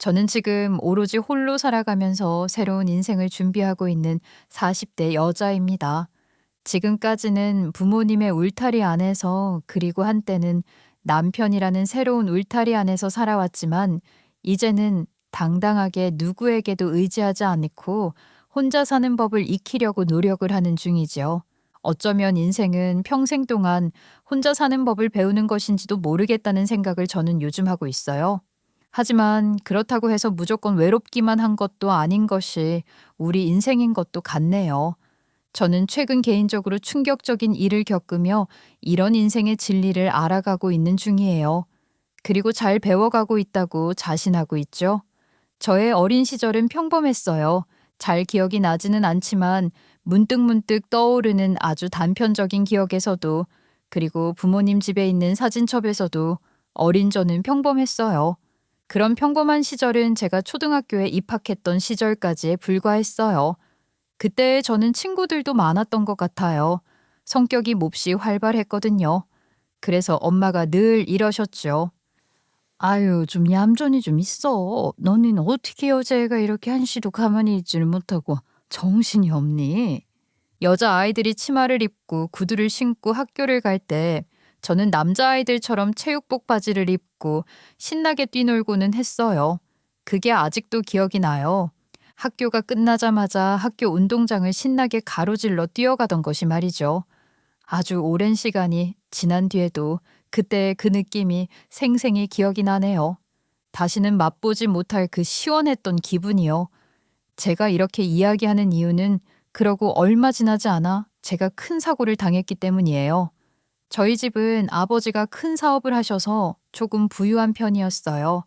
저는 지금 오로지 홀로 살아가면서 새로운 인생을 준비하고 있는 40대 여자입니다. 지금까지는 부모님의 울타리 안에서 그리고 한때는 남편이라는 새로운 울타리 안에서 살아왔지만 이제는 당당하게 누구에게도 의지하지 않고 혼자 사는 법을 익히려고 노력을 하는 중이죠. 어쩌면 인생은 평생 동안 혼자 사는 법을 배우는 것인지도 모르겠다는 생각을 저는 요즘 하고 있어요. 하지만 그렇다고 해서 무조건 외롭기만 한 것도 아닌 것이 우리 인생인 것도 같네요. 저는 최근 개인적으로 충격적인 일을 겪으며 이런 인생의 진리를 알아가고 있는 중이에요. 그리고 잘 배워가고 있다고 자신하고 있죠. 저의 어린 시절은 평범했어요. 잘 기억이 나지는 않지만 문득문득 떠오르는 아주 단편적인 기억에서도 그리고 부모님 집에 있는 사진첩에서도 어린 저는 평범했어요. 그런 평범한 시절은 제가 초등학교에 입학했던 시절까지에 불과했어요. 그때 저는 친구들도 많았던 것 같아요. 성격이 몹시 활발했거든요. 그래서 엄마가 늘 이러셨죠. 아유, 좀 얌전히 좀 있어. 너는 어떻게 여자애가 이렇게 한시도 가만히 있지를 못하고 정신이 없니? 여자아이들이 치마를 입고 구두를 신고 학교를 갈 때 저는 남자아이들처럼 체육복 바지를 입고 신나게 뛰놀고는 했어요. 그게 아직도 기억이 나요. 학교가 끝나자마자 학교 운동장을 신나게 가로질러 뛰어가던 것이 말이죠. 아주 오랜 시간이 지난 뒤에도 그때의 그 느낌이 생생히 기억이 나네요. 다시는 맛보지 못할 그 시원했던 기분이요. 제가 이렇게 이야기하는 이유는 그러고 얼마 지나지 않아 제가 큰 사고를 당했기 때문이에요. 저희 집은 아버지가 큰 사업을 하셔서 조금 부유한 편이었어요.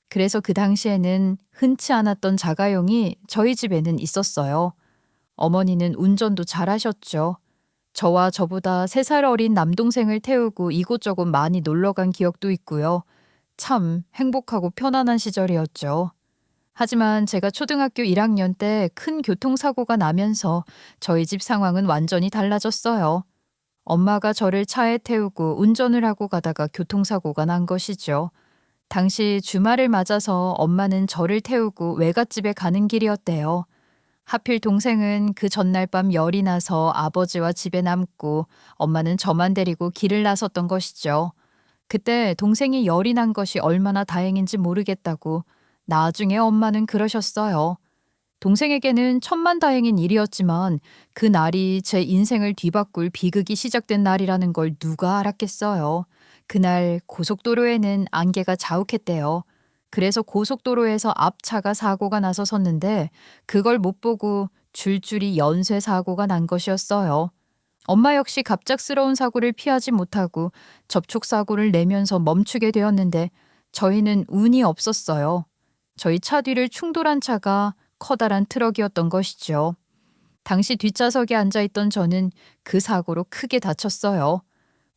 그래서 그 당시에는 흔치 않았던 자가용이 저희 집에는 있었어요. 어머니는 운전도 잘하셨죠. 저와 저보다 3살 어린 남동생을 태우고 이곳저곳 많이 놀러 간 기억도 있고요. 참 행복하고 편안한 시절이었죠. 하지만 제가 초등학교 1학년 때 큰 교통사고가 나면서 저희 집 상황은 완전히 달라졌어요. 엄마가 저를 차에 태우고 운전을 하고 가다가 교통사고가 난 것이죠. 당시 주말을 맞아서 엄마는 저를 태우고 외갓집에 가는 길이었대요. 하필 동생은 그 전날 밤 열이 나서 아버지와 집에 남고 엄마는 저만 데리고 길을 나섰던 것이죠. 그때 동생이 열이 난 것이 얼마나 다행인지 모르겠다고 나중에 엄마는 그러셨어요. 동생에게는 천만다행인 일이었지만 그 날이 제 인생을 뒤바꿀 비극이 시작된 날이라는 걸 누가 알았겠어요. 그날 고속도로에는 안개가 자욱했대요. 그래서 고속도로에서 앞차가 사고가 나서 섰는데 그걸 못 보고 줄줄이 연쇄 사고가 난 것이었어요. 엄마 역시 갑작스러운 사고를 피하지 못하고 접촉사고를 내면서 멈추게 되었는데 저희는 운이 없었어요. 저희 차 뒤를 충돌한 차가 커다란 트럭이었던 것이죠. 당시 뒷좌석에 앉아있던 저는 그 사고로 크게 다쳤어요.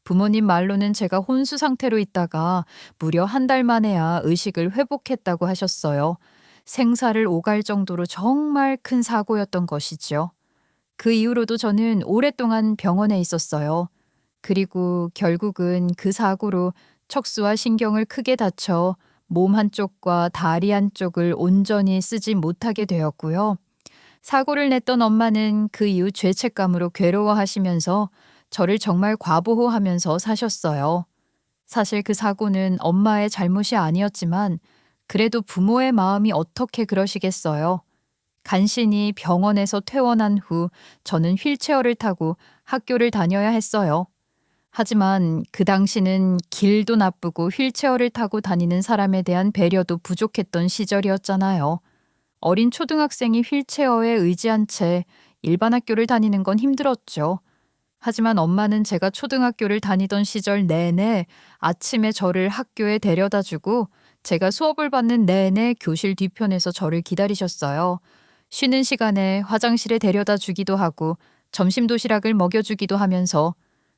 부모님 말로는 제가 혼수 상태로 있다가 무려 한 달 만에야 의식을 회복했다고 하셨어요. 생사를 오갈 정도로 정말 큰 사고였던 것이죠. 그 이후로도 저는 오랫동안 병원에 있었어요. 그리고 결국은 그 사고로 척수와 신경을 크게 다쳐 몸 한쪽과 다리 한쪽을 온전히 쓰지 못하게 되었고요. 사고를 냈던 엄마는 그 이후 죄책감으로 괴로워하시면서 저를 정말 과보호하면서 사셨어요. 사실 그 사고는 엄마의 잘못이 아니었지만 그래도 부모의 마음이 어떻게 그러시겠어요. 간신히 병원에서 퇴원한 후 저는 휠체어를 타고 학교를 다녀야 했어요. 하지만 그 당시는 길도 나쁘고 휠체어를 타고 다니는 사람에 대한 배려도 부족했던 시절이었잖아요. 어린 초등학생이 휠체어에 의지한 채 일반 학교를 다니는 건 힘들었죠. 하지만 엄마는 제가 초등학교를 다니던 시절 내내 아침에 저를 학교에 데려다 주고 제가 수업을 받는 내내 교실 뒤편에서 저를 기다리셨어요. 쉬는 시간에 화장실에 데려다 주기도 하고 점심 도시락을 먹여주기도 하면서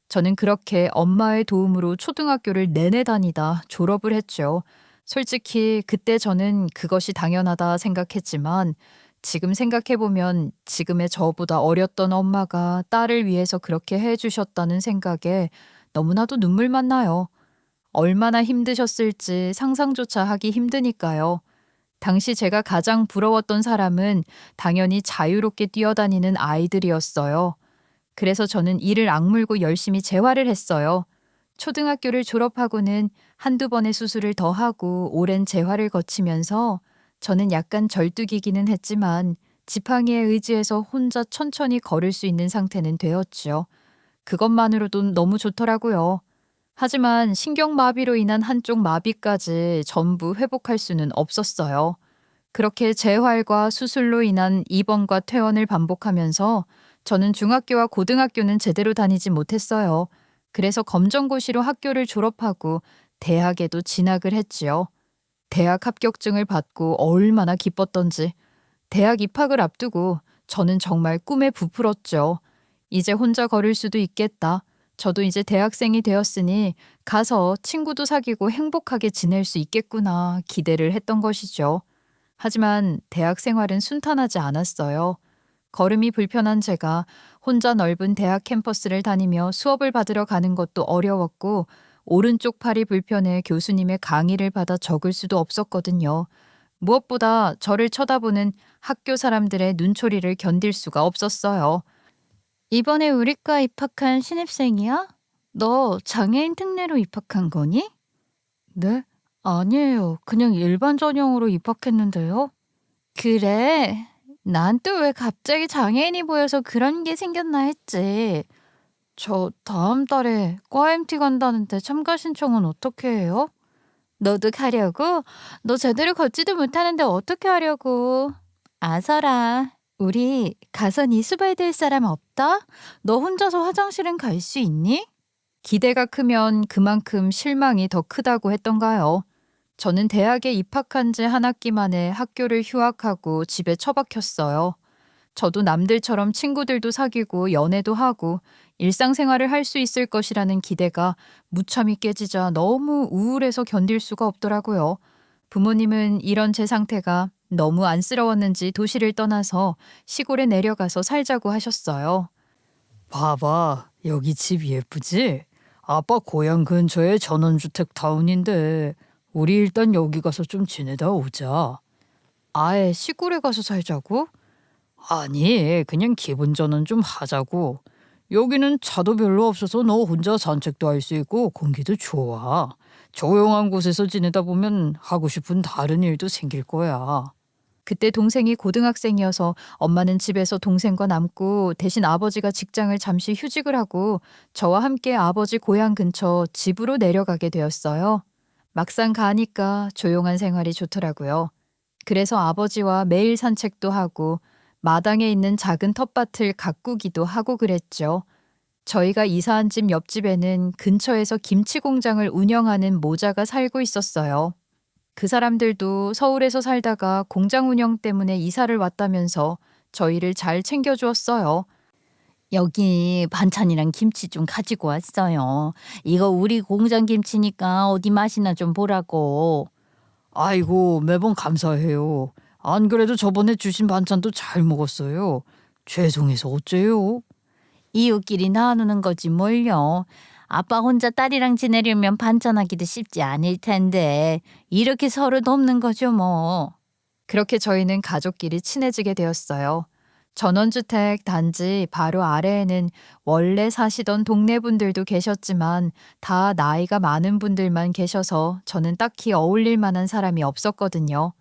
저는 그렇게 엄마의 도움으로 초등학교를 내내 다니다 졸업을 했죠. 솔직히 그때 저는 그것이 당연하다 생각했지만 지금 생각해보면 지금의 저보다 어렸던 엄마가 딸을 위해서 그렇게 해주셨다는 생각에 너무나도 눈물만 나요. 얼마나 힘드셨을지 상상조차 하기 힘드니까요. 당시 제가 가장 부러웠던 사람은 당연히 자유롭게 뛰어다니는 아이들이었어요. 그래서 저는 이를 악물고 열심히 재활을 했어요. 초등학교를 졸업하고는 한두 번의 수술을 더 하고 오랜 재활을 거치면서 저는 약간 절뚝이기는 했지만 지팡이에 의지해서 혼자 천천히 걸을 수 있는 상태는 되었지요. 그것만으로도 너무 좋더라고요. 하지만 신경마비로 인한 한쪽 마비까지 전부 회복할 수는 없었어요. 그렇게 재활과 수술로 인한 입원과 퇴원을 반복하면서 저는 중학교와 고등학교는 제대로 다니지 못했어요. 그래서 검정고시로 학교를 졸업하고 대학에도 진학을 했지요. 대학 합격증을 받고 얼마나 기뻤던지. 대학 입학을 앞두고 저는 정말 꿈에 부풀었죠. 이제 혼자 걸을 수도 있겠다. 저도 이제 대학생이 되었으니 가서 친구도 사귀고 행복하게 지낼 수 있겠구나 기대를 했던 것이죠. 하지만 대학 생활은 순탄하지 않았어요. 걸음이 불편한 제가 혼자 넓은 대학 캠퍼스를 다니며 수업을 받으러 가는 것도 어려웠고 오른쪽 팔이 불편해 교수님의 강의를 받아 적을 수도 없었거든요. 무엇보다 저를 쳐다보는 학교 사람들의 눈초리를 견딜 수가 없었어요. 이번에 우리과 입학한 신입생이야? 너 장애인 특례로 입학한 거니? 네? 아니에요. 그냥 일반 전형으로 입학했는데요. 그래? 난 또 왜 갑자기 장애인이 보여서 그런 게 생겼나 했지. 저 다음 달에 과 MT 간다는데 참가 신청은 어떻게 해요? 너도 가려고? 너 제대로 걷지도 못하는데 어떻게 하려고? 아서라, 우리 가서 네 수발 될 사람 없다? 너 혼자서 화장실은 갈 수 있니? 기대가 크면 그만큼 실망이 더 크다고 했던가요? 저는 대학에 입학한 지 한 학기 만에 학교를 휴학하고 집에 처박혔어요. 저도 남들처럼 친구들도 사귀고 연애도 하고 일상생활을 할 수 있을 것이라는 기대가 무참히 깨지자 너무 우울해서 견딜 수가 없더라고요. 부모님은 이런 제 상태가 너무 안쓰러웠는지 도시를 떠나서 시골에 내려가서 살자고 하셨어요. 봐봐, 여기 집 예쁘지? 아빠 고향 근처에 전원주택 타운인데 우리 일단 여기 가서 좀 지내다 오자. 아예 시골에 가서 살자고? 아니, 그냥 기분 전환 좀 하자고. 여기는 차도 별로 없어서 너 혼자 산책도 할 수 있고 공기도 좋아. 조용한 곳에서 지내다 보면 하고 싶은 다른 일도 생길 거야. 그때 동생이 고등학생이어서 엄마는 집에서 동생과 남고 대신 아버지가 직장을 잠시 휴직을 하고 저와 함께 아버지 고향 근처 집으로 내려가게 되었어요. 막상 가니까 조용한 생활이 좋더라고요. 그래서 아버지와 매일 산책도 하고 마당에 있는 작은 텃밭을 가꾸기도 하고 그랬죠. 저희가 이사한 집 옆집에는 근처에서 김치 공장을 운영하는 모자가 살고 있었어요. 그 사람들도 서울에서 살다가 공장 운영 때문에 이사를 왔다면서 저희를 잘 챙겨주었어요. 여기 반찬이랑 김치 좀 가지고 왔어요. 이거 우리 공장 김치니까 어디 맛이나 좀 보라고. 아이고, 매번 감사해요. 안 그래도 저번에 주신 반찬도 잘 먹었어요. 죄송해서 어째요? 이웃끼리 나누는 거지 뭘요. 아빠 혼자 딸이랑 지내려면 반찬하기도 쉽지 않을 텐데 이렇게 서로 돕는 거죠 뭐. 그렇게 저희는 가족끼리 친해지게 되었어요. 전원주택 단지 바로 아래에는 원래 사시던 동네 분들도 계셨지만 다 나이가 많은 분들만 계셔서 저는 딱히 어울릴 만한 사람이 없었거든요.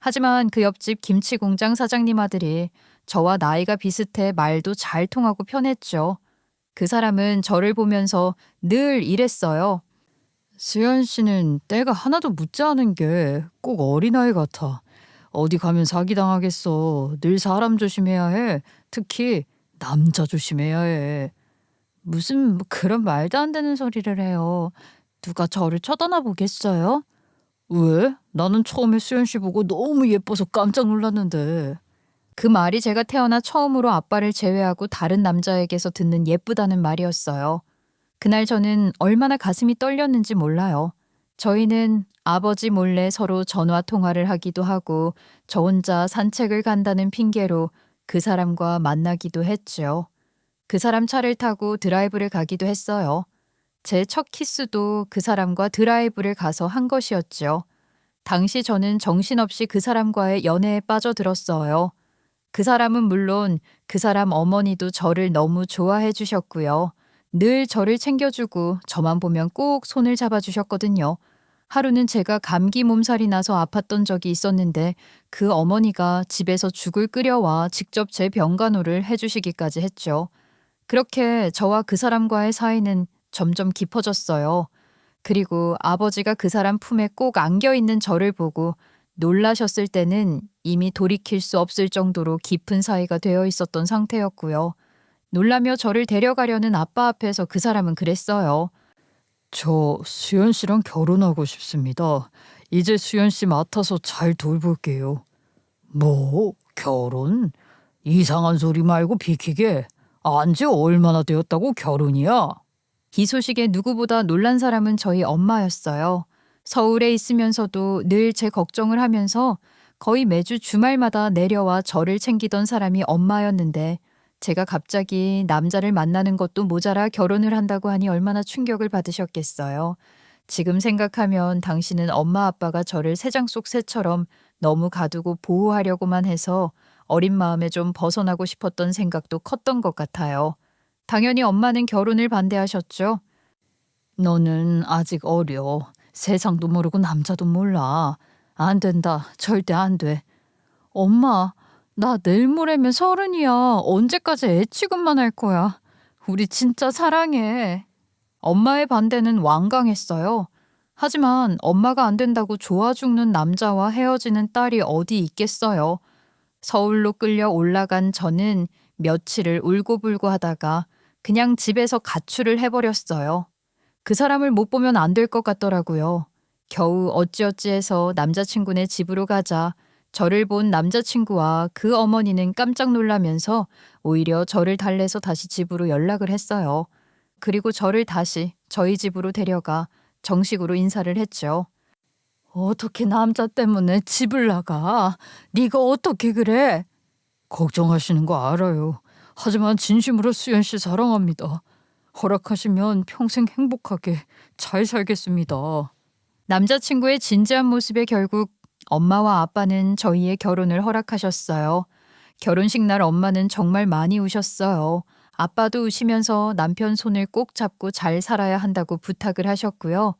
하지만 그 옆집 김치 공장 사장님 아들이 저와 나이가 비슷해 말도 잘 통하고 편했죠. 그 사람은 저를 보면서 늘 이랬어요. 수연 씨는 때가 하나도 묻지 않은 게 꼭 어린아이 같아. 어디 가면 사기당하겠어. 늘 사람 조심해야 해. 특히 남자 조심해야 해. 무슨 그런 말도 안 되는 소리를 해요. 누가 저를 쳐다나 보겠어요? 왜? 나는 처음에 수연 씨 보고 너무 예뻐서 깜짝 놀랐는데. 그 말이 제가 태어나 처음으로 아빠를 제외하고 다른 남자에게서 듣는 예쁘다는 말이었어요. 그날 저는 얼마나 가슴이 떨렸는지 몰라요. 저희는 아버지 몰래 서로 전화 통화를 하기도 하고 저 혼자 산책을 간다는 핑계로 그 사람과 만나기도 했죠. 그 사람 차를 타고 드라이브를 가기도 했어요. 제 첫 키스도 그 사람과 드라이브를 가서 한 것이었죠. 당시 저는 정신없이 그 사람과의 연애에 빠져들었어요. 그 사람은 물론 그 사람 어머니도 저를 너무 좋아해 주셨고요. 늘 저를 챙겨주고 저만 보면 꼭 손을 잡아주셨거든요. 하루는 제가 감기 몸살이 나서 아팠던 적이 있었는데 그 어머니가 집에서 죽을 끓여와 직접 제 병간호를 해주시기까지 했죠. 그렇게 저와 그 사람과의 사이는 점점 깊어졌어요. 그리고 아버지가 그 사람 품에 꼭 안겨 있는 저를 보고 놀라셨을 때는 이미 돌이킬 수 없을 정도로 깊은 사이가 되어 있었던 상태였고요. 놀라며 저를 데려가려는 아빠 앞에서 그 사람은 그랬어요. 저 수연 씨랑 결혼하고 싶습니다. 이제 수연 씨 맡아서 잘 돌볼게요. 뭐? 결혼? 이상한 소리 말고 비키게. 안지 얼마나 되었다고 결혼이야? 이 소식에 누구보다 놀란 사람은 저희 엄마였어요. 서울에 있으면서도 늘 제 걱정을 하면서 거의 매주 주말마다 내려와 저를 챙기던 사람이 엄마였는데 제가 갑자기 남자를 만나는 것도 모자라 결혼을 한다고 하니 얼마나 충격을 받으셨겠어요. 지금 생각하면 당신은 엄마 아빠가 저를 새장 속 새처럼 너무 가두고 보호하려고만 해서 어린 마음에 좀 벗어나고 싶었던 생각도 컸던 것 같아요. 당연히 엄마는 결혼을 반대하셨죠. 너는 아직 어려. 세상도 모르고 남자도 몰라. 안 된다. 절대 안 돼. 엄마, 나 내일 모레면 30이야. 언제까지 애 취급만 할 거야. 우리 진짜 사랑해. 엄마의 반대는 완강했어요. 하지만 엄마가 안 된다고 좋아 죽는 남자와 헤어지는 딸이 어디 있겠어요. 서울로 끌려 올라간 저는 며칠을 울고불고 하다가 그냥 집에서 가출을 해버렸어요. 그 사람을 못 보면 안 될 것 같더라고요. 겨우 어찌어찌해서 남자친구네 집으로 가자 저를 본 남자친구와 그 어머니는 깜짝 놀라면서 오히려 저를 달래서 다시 집으로 연락을 했어요. 그리고 저를 다시 저희 집으로 데려가 정식으로 인사를 했죠. 어떻게 남자 때문에 집을 나가? 네가 어떻게 그래? 걱정하시는 거 알아요. 하지만 진심으로 수연 씨 사랑합니다. 허락하시면 평생 행복하게 잘 살겠습니다. 남자친구의 진지한 모습에 결국 엄마와 아빠는 저희의 결혼을 허락하셨어요. 결혼식 날 엄마는 정말 많이 우셨어요. 아빠도 우시면서 남편 손을 꼭 잡고 잘 살아야 한다고 부탁을 하셨고요.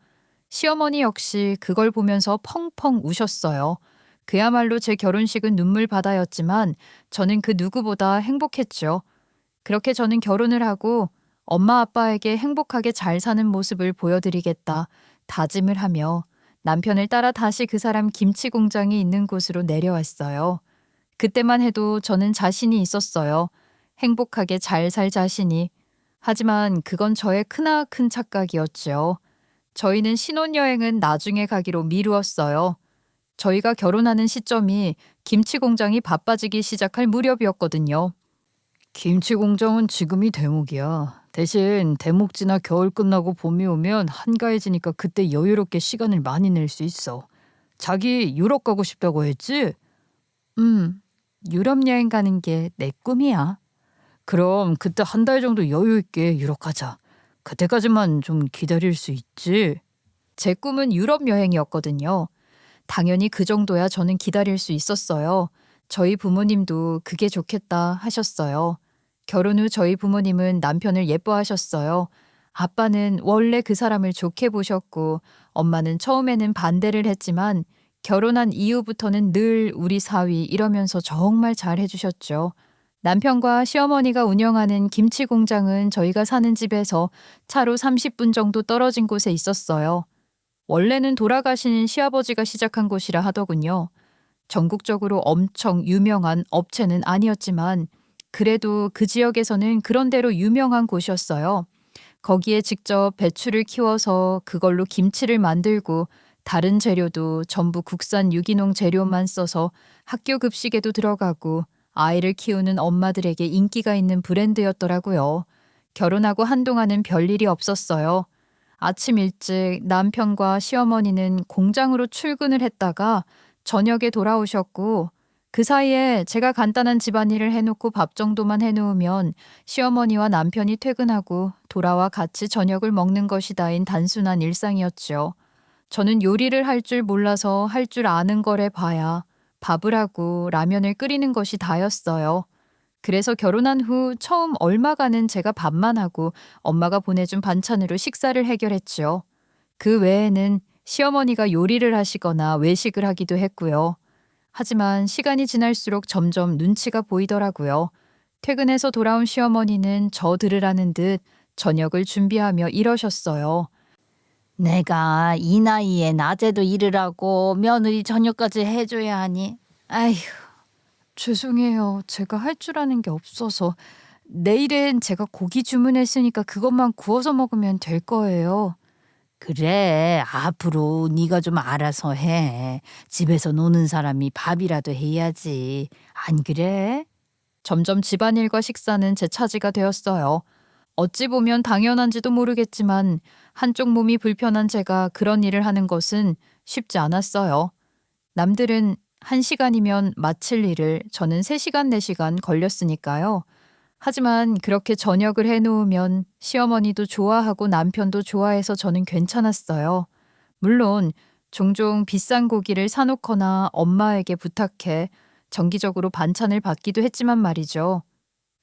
시어머니 역시 그걸 보면서 펑펑 우셨어요. 그야말로 제 결혼식은 눈물 바다였지만 저는 그 누구보다 행복했죠. 그렇게 저는 결혼을 하고 엄마 아빠에게 행복하게 잘 사는 모습을 보여드리겠다 다짐을 하며 남편을 따라 다시 그 사람 김치 공장이 있는 곳으로 내려왔어요. 그때만 해도 저는 자신이 있었어요. 행복하게 잘 살 자신이. 하지만 그건 저의 크나큰 착각이었죠. 저희는 신혼여행은 나중에 가기로 미루었어요. 저희가 결혼하는 시점이 김치 공장이 바빠지기 시작할 무렵이었거든요. 김치 공장은 지금이 대목이야. 대신 대목지나 겨울 끝나고 봄이 오면 한가해지니까 그때 여유롭게 시간을 많이 낼 수 있어. 자기 유럽 가고 싶다고 했지? 유럽 여행 가는 게 내 꿈이야. 그럼 그때 한 달 정도 여유 있게 유럽 가자. 그때까지만 좀 기다릴 수 있지? 제 꿈은 유럽 여행이었거든요. 당연히 그 정도야 저는 기다릴 수 있었어요. 저희 부모님도 그게 좋겠다 하셨어요. 결혼 후 저희 부모님은 남편을 예뻐하셨어요. 아빠는 원래 그 사람을 좋게 보셨고 엄마는 처음에는 반대를 했지만 결혼한 이후부터는 늘 우리 사위 이러면서 정말 잘 해주셨죠. 남편과 시어머니가 운영하는 김치 공장은 저희가 사는 집에서 차로 30분 정도 떨어진 곳에 있었어요. 원래는 돌아가신 시아버지가 시작한 곳이라 하더군요. 전국적으로 엄청 유명한 업체는 아니었지만 그래도 그 지역에서는 그런 대로 유명한 곳이었어요. 거기에 직접 배추를 키워서 그걸로 김치를 만들고 다른 재료도 전부 국산 유기농 재료만 써서 학교 급식에도 들어가고 아이를 키우는 엄마들에게 인기가 있는 브랜드였더라고요. 결혼하고 한동안은 별일이 없었어요. 아침 일찍 남편과 시어머니는 공장으로 출근을 했다가 저녁에 돌아오셨고 그 사이에 제가 간단한 집안일을 해놓고 밥 정도만 해놓으면 시어머니와 남편이 퇴근하고 돌아와 같이 저녁을 먹는 것이 다인 단순한 일상이었죠. 저는 요리를 할 줄 몰라서 할 줄 아는 거래 봐야 밥을 하고 라면을 끓이는 것이 다였어요. 그래서 결혼한 후 처음 얼마간은 제가 밥만 하고 엄마가 보내준 반찬으로 식사를 해결했죠. 그 외에는 시어머니가 요리를 하시거나 외식을 하기도 했고요. 하지만 시간이 지날수록 점점 눈치가 보이더라고요. 퇴근해서 돌아온 시어머니는 저 들으라는 듯 저녁을 준비하며 이러셨어요. 내가 이 나이에 낮에도 일을 하고 며느리 저녁까지 해줘야 하니. 아휴, 죄송해요. 제가 할 줄 아는 게 없어서. 내일은 제가 고기 주문했으니까 그것만 구워서 먹으면 될 거예요. 그래. 앞으로 네가 좀 알아서 해. 집에서 노는 사람이 밥이라도 해야지. 안 그래? 점점 집안일과 식사는 제 차지가 되었어요. 어찌 보면 당연한지도 모르겠지만 한쪽 몸이 불편한 제가 그런 일을 하는 것은 쉽지 않았어요. 남들은 1시간이면 마칠 일을 저는 3시간, 4시간 걸렸으니까요. 하지만 그렇게 저녁을 해놓으면 시어머니도 좋아하고 남편도 좋아해서 저는 괜찮았어요. 물론 종종 비싼 고기를 사놓거나 엄마에게 부탁해 정기적으로 반찬을 받기도 했지만 말이죠.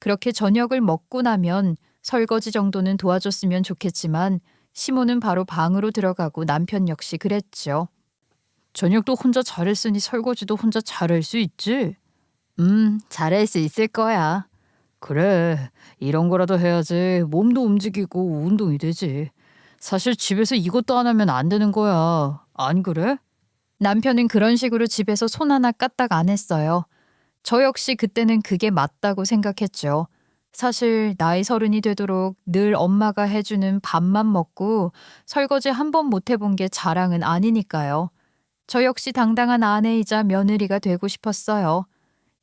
그렇게 저녁을 먹고 나면 설거지 정도는 도와줬으면 좋겠지만 시모는 바로 방으로 들어가고 남편 역시 그랬죠. 저녁도 혼자 잘했으니 설거지도 혼자 잘할 수 있지? 잘할 수 있을 거야. 그래, 이런 거라도 해야지 몸도 움직이고 운동이 되지. 사실 집에서 이것도 안 하면 안 되는 거야. 안 그래? 남편은 그런 식으로 집에서 손 하나 까딱 안 했어요. 저 역시 그때는 그게 맞다고 생각했죠. 사실 나이 30이 되도록 늘 엄마가 해주는 밥만 먹고 설거지 한 번 못 해본 게 자랑은 아니니까요. 저 역시 당당한 아내이자 며느리가 되고 싶었어요.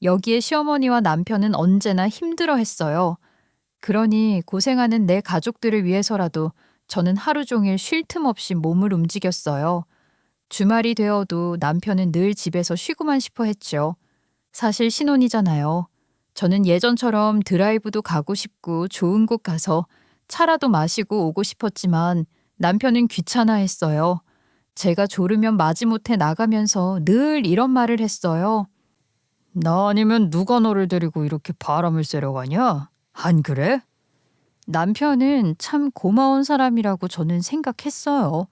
여기에 시어머니와 남편은 언제나 힘들어 했어요. 그러니 고생하는 내 가족들을 위해서라도 저는 하루 종일 쉴 틈 없이 몸을 움직였어요. 주말이 되어도 남편은 늘 집에서 쉬고만 싶어 했죠. 사실 신혼이잖아요. 저는 예전처럼 드라이브도 가고 싶고 좋은 곳 가서 차라도 마시고 오고 싶었지만 남편은 귀찮아했어요. 제가 졸으면 마지못해 나가면서 늘 이런 말을 했어요. 나 아니면 누가 너를 데리고 이렇게 바람을 쐬러 가냐? 안 그래? 남편은 참 고마운 사람이라고 저는 생각했어요.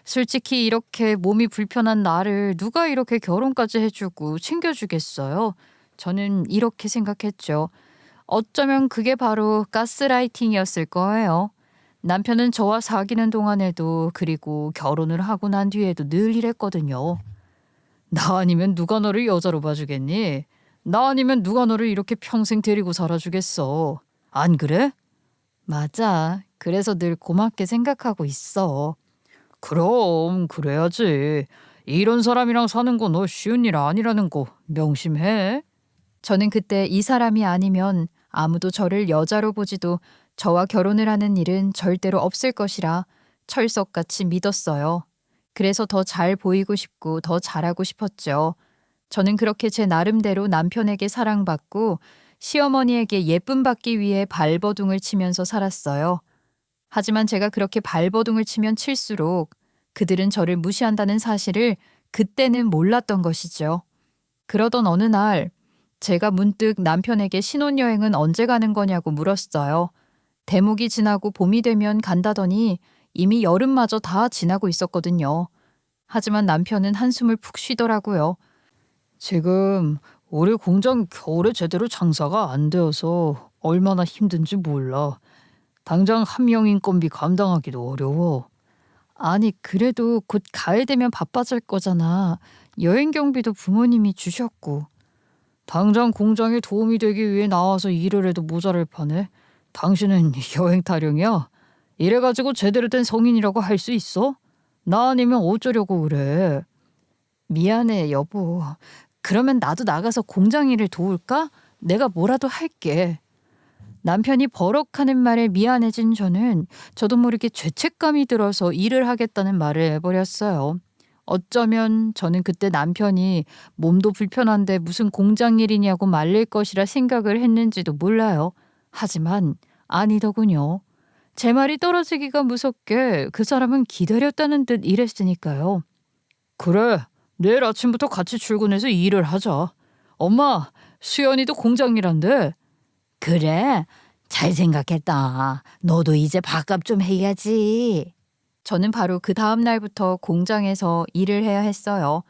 솔직히 이렇게 몸이 불편한 나를 누가 이렇게 결혼까지 해주고 챙겨주겠어요? 저는 이렇게 생각했죠. 어쩌면 그게 바로 가스라이팅이었을 거예요. 남편은 저와 사귀는 동안에도 그리고 결혼을 하고 난 뒤에도 늘 이랬거든요. 나 아니면 누가 너를 여자로 봐주겠니? 나 아니면 누가 너를 이렇게 평생 데리고 살아주겠어? 안 그래? 맞아. 그래서 늘 고맙게 생각하고 있어. 그럼 그래야지. 이런 사람이랑 사는 거 너 쉬운 일 아니라는 거 명심해. 저는 그때 이 사람이 아니면 아무도 저를 여자로 보지도 저와 결혼을 하는 일은 절대로 없을 것이라 철석같이 믿었어요. 그래서 더 잘 보이고 싶고 더 잘하고 싶었죠. 저는 그렇게 제 나름대로 남편에게 사랑받고 시어머니에게 예쁨 받기 위해 발버둥을 치면서 살았어요. 하지만 제가 그렇게 발버둥을 치면 칠수록 그들은 저를 무시한다는 사실을 그때는 몰랐던 것이죠. 그러던 어느 날 제가 문득 남편에게 신혼여행은 언제 가는 거냐고 물었어요. 대목이 지나고 봄이 되면 간다더니 이미 여름마저 다 지나고 있었거든요. 하지만 남편은 한숨을 푹 쉬더라고요. 지금 우리 공장 겨울에 제대로 장사가 안 되어서 얼마나 힘든지 몰라. 당장 한 명 인건비 감당하기도 어려워. 아니 그래도 곧 가을 되면 바빠질 거잖아. 여행 경비도 부모님이 주셨고. 당장 공장에 도움이 되기 위해 나와서 일을 해도 모자랄 판에 당신은 여행 타령이야? 이래가지고 제대로 된 성인이라고 할 수 있어? 나 아니면 어쩌려고 그래. 미안해 여보. 그러면 나도 나가서 공장 일을 도울까? 내가 뭐라도 할게. 남편이 버럭하는 말에 미안해진 저도 모르게 죄책감이 들어서 일을 하겠다는 말을 해버렸어요. 어쩌면 저는 그때 남편이 몸도 불편한데 무슨 공장 일이냐고 말릴 것이라 생각을 했는지도 몰라요. 하지만 아니더군요. 제 말이 떨어지기가 무섭게 그 사람은 기다렸다는 듯 이랬으니까요. 그래, 내일 아침부터 같이 출근해서 일을 하자. 엄마, 수연이도 공장 일한대. 그래, 잘 생각했다. 너도 이제 밥값 좀 해야지. 저는 바로 그 다음 날부터 공장에서 일을 해야 했어요.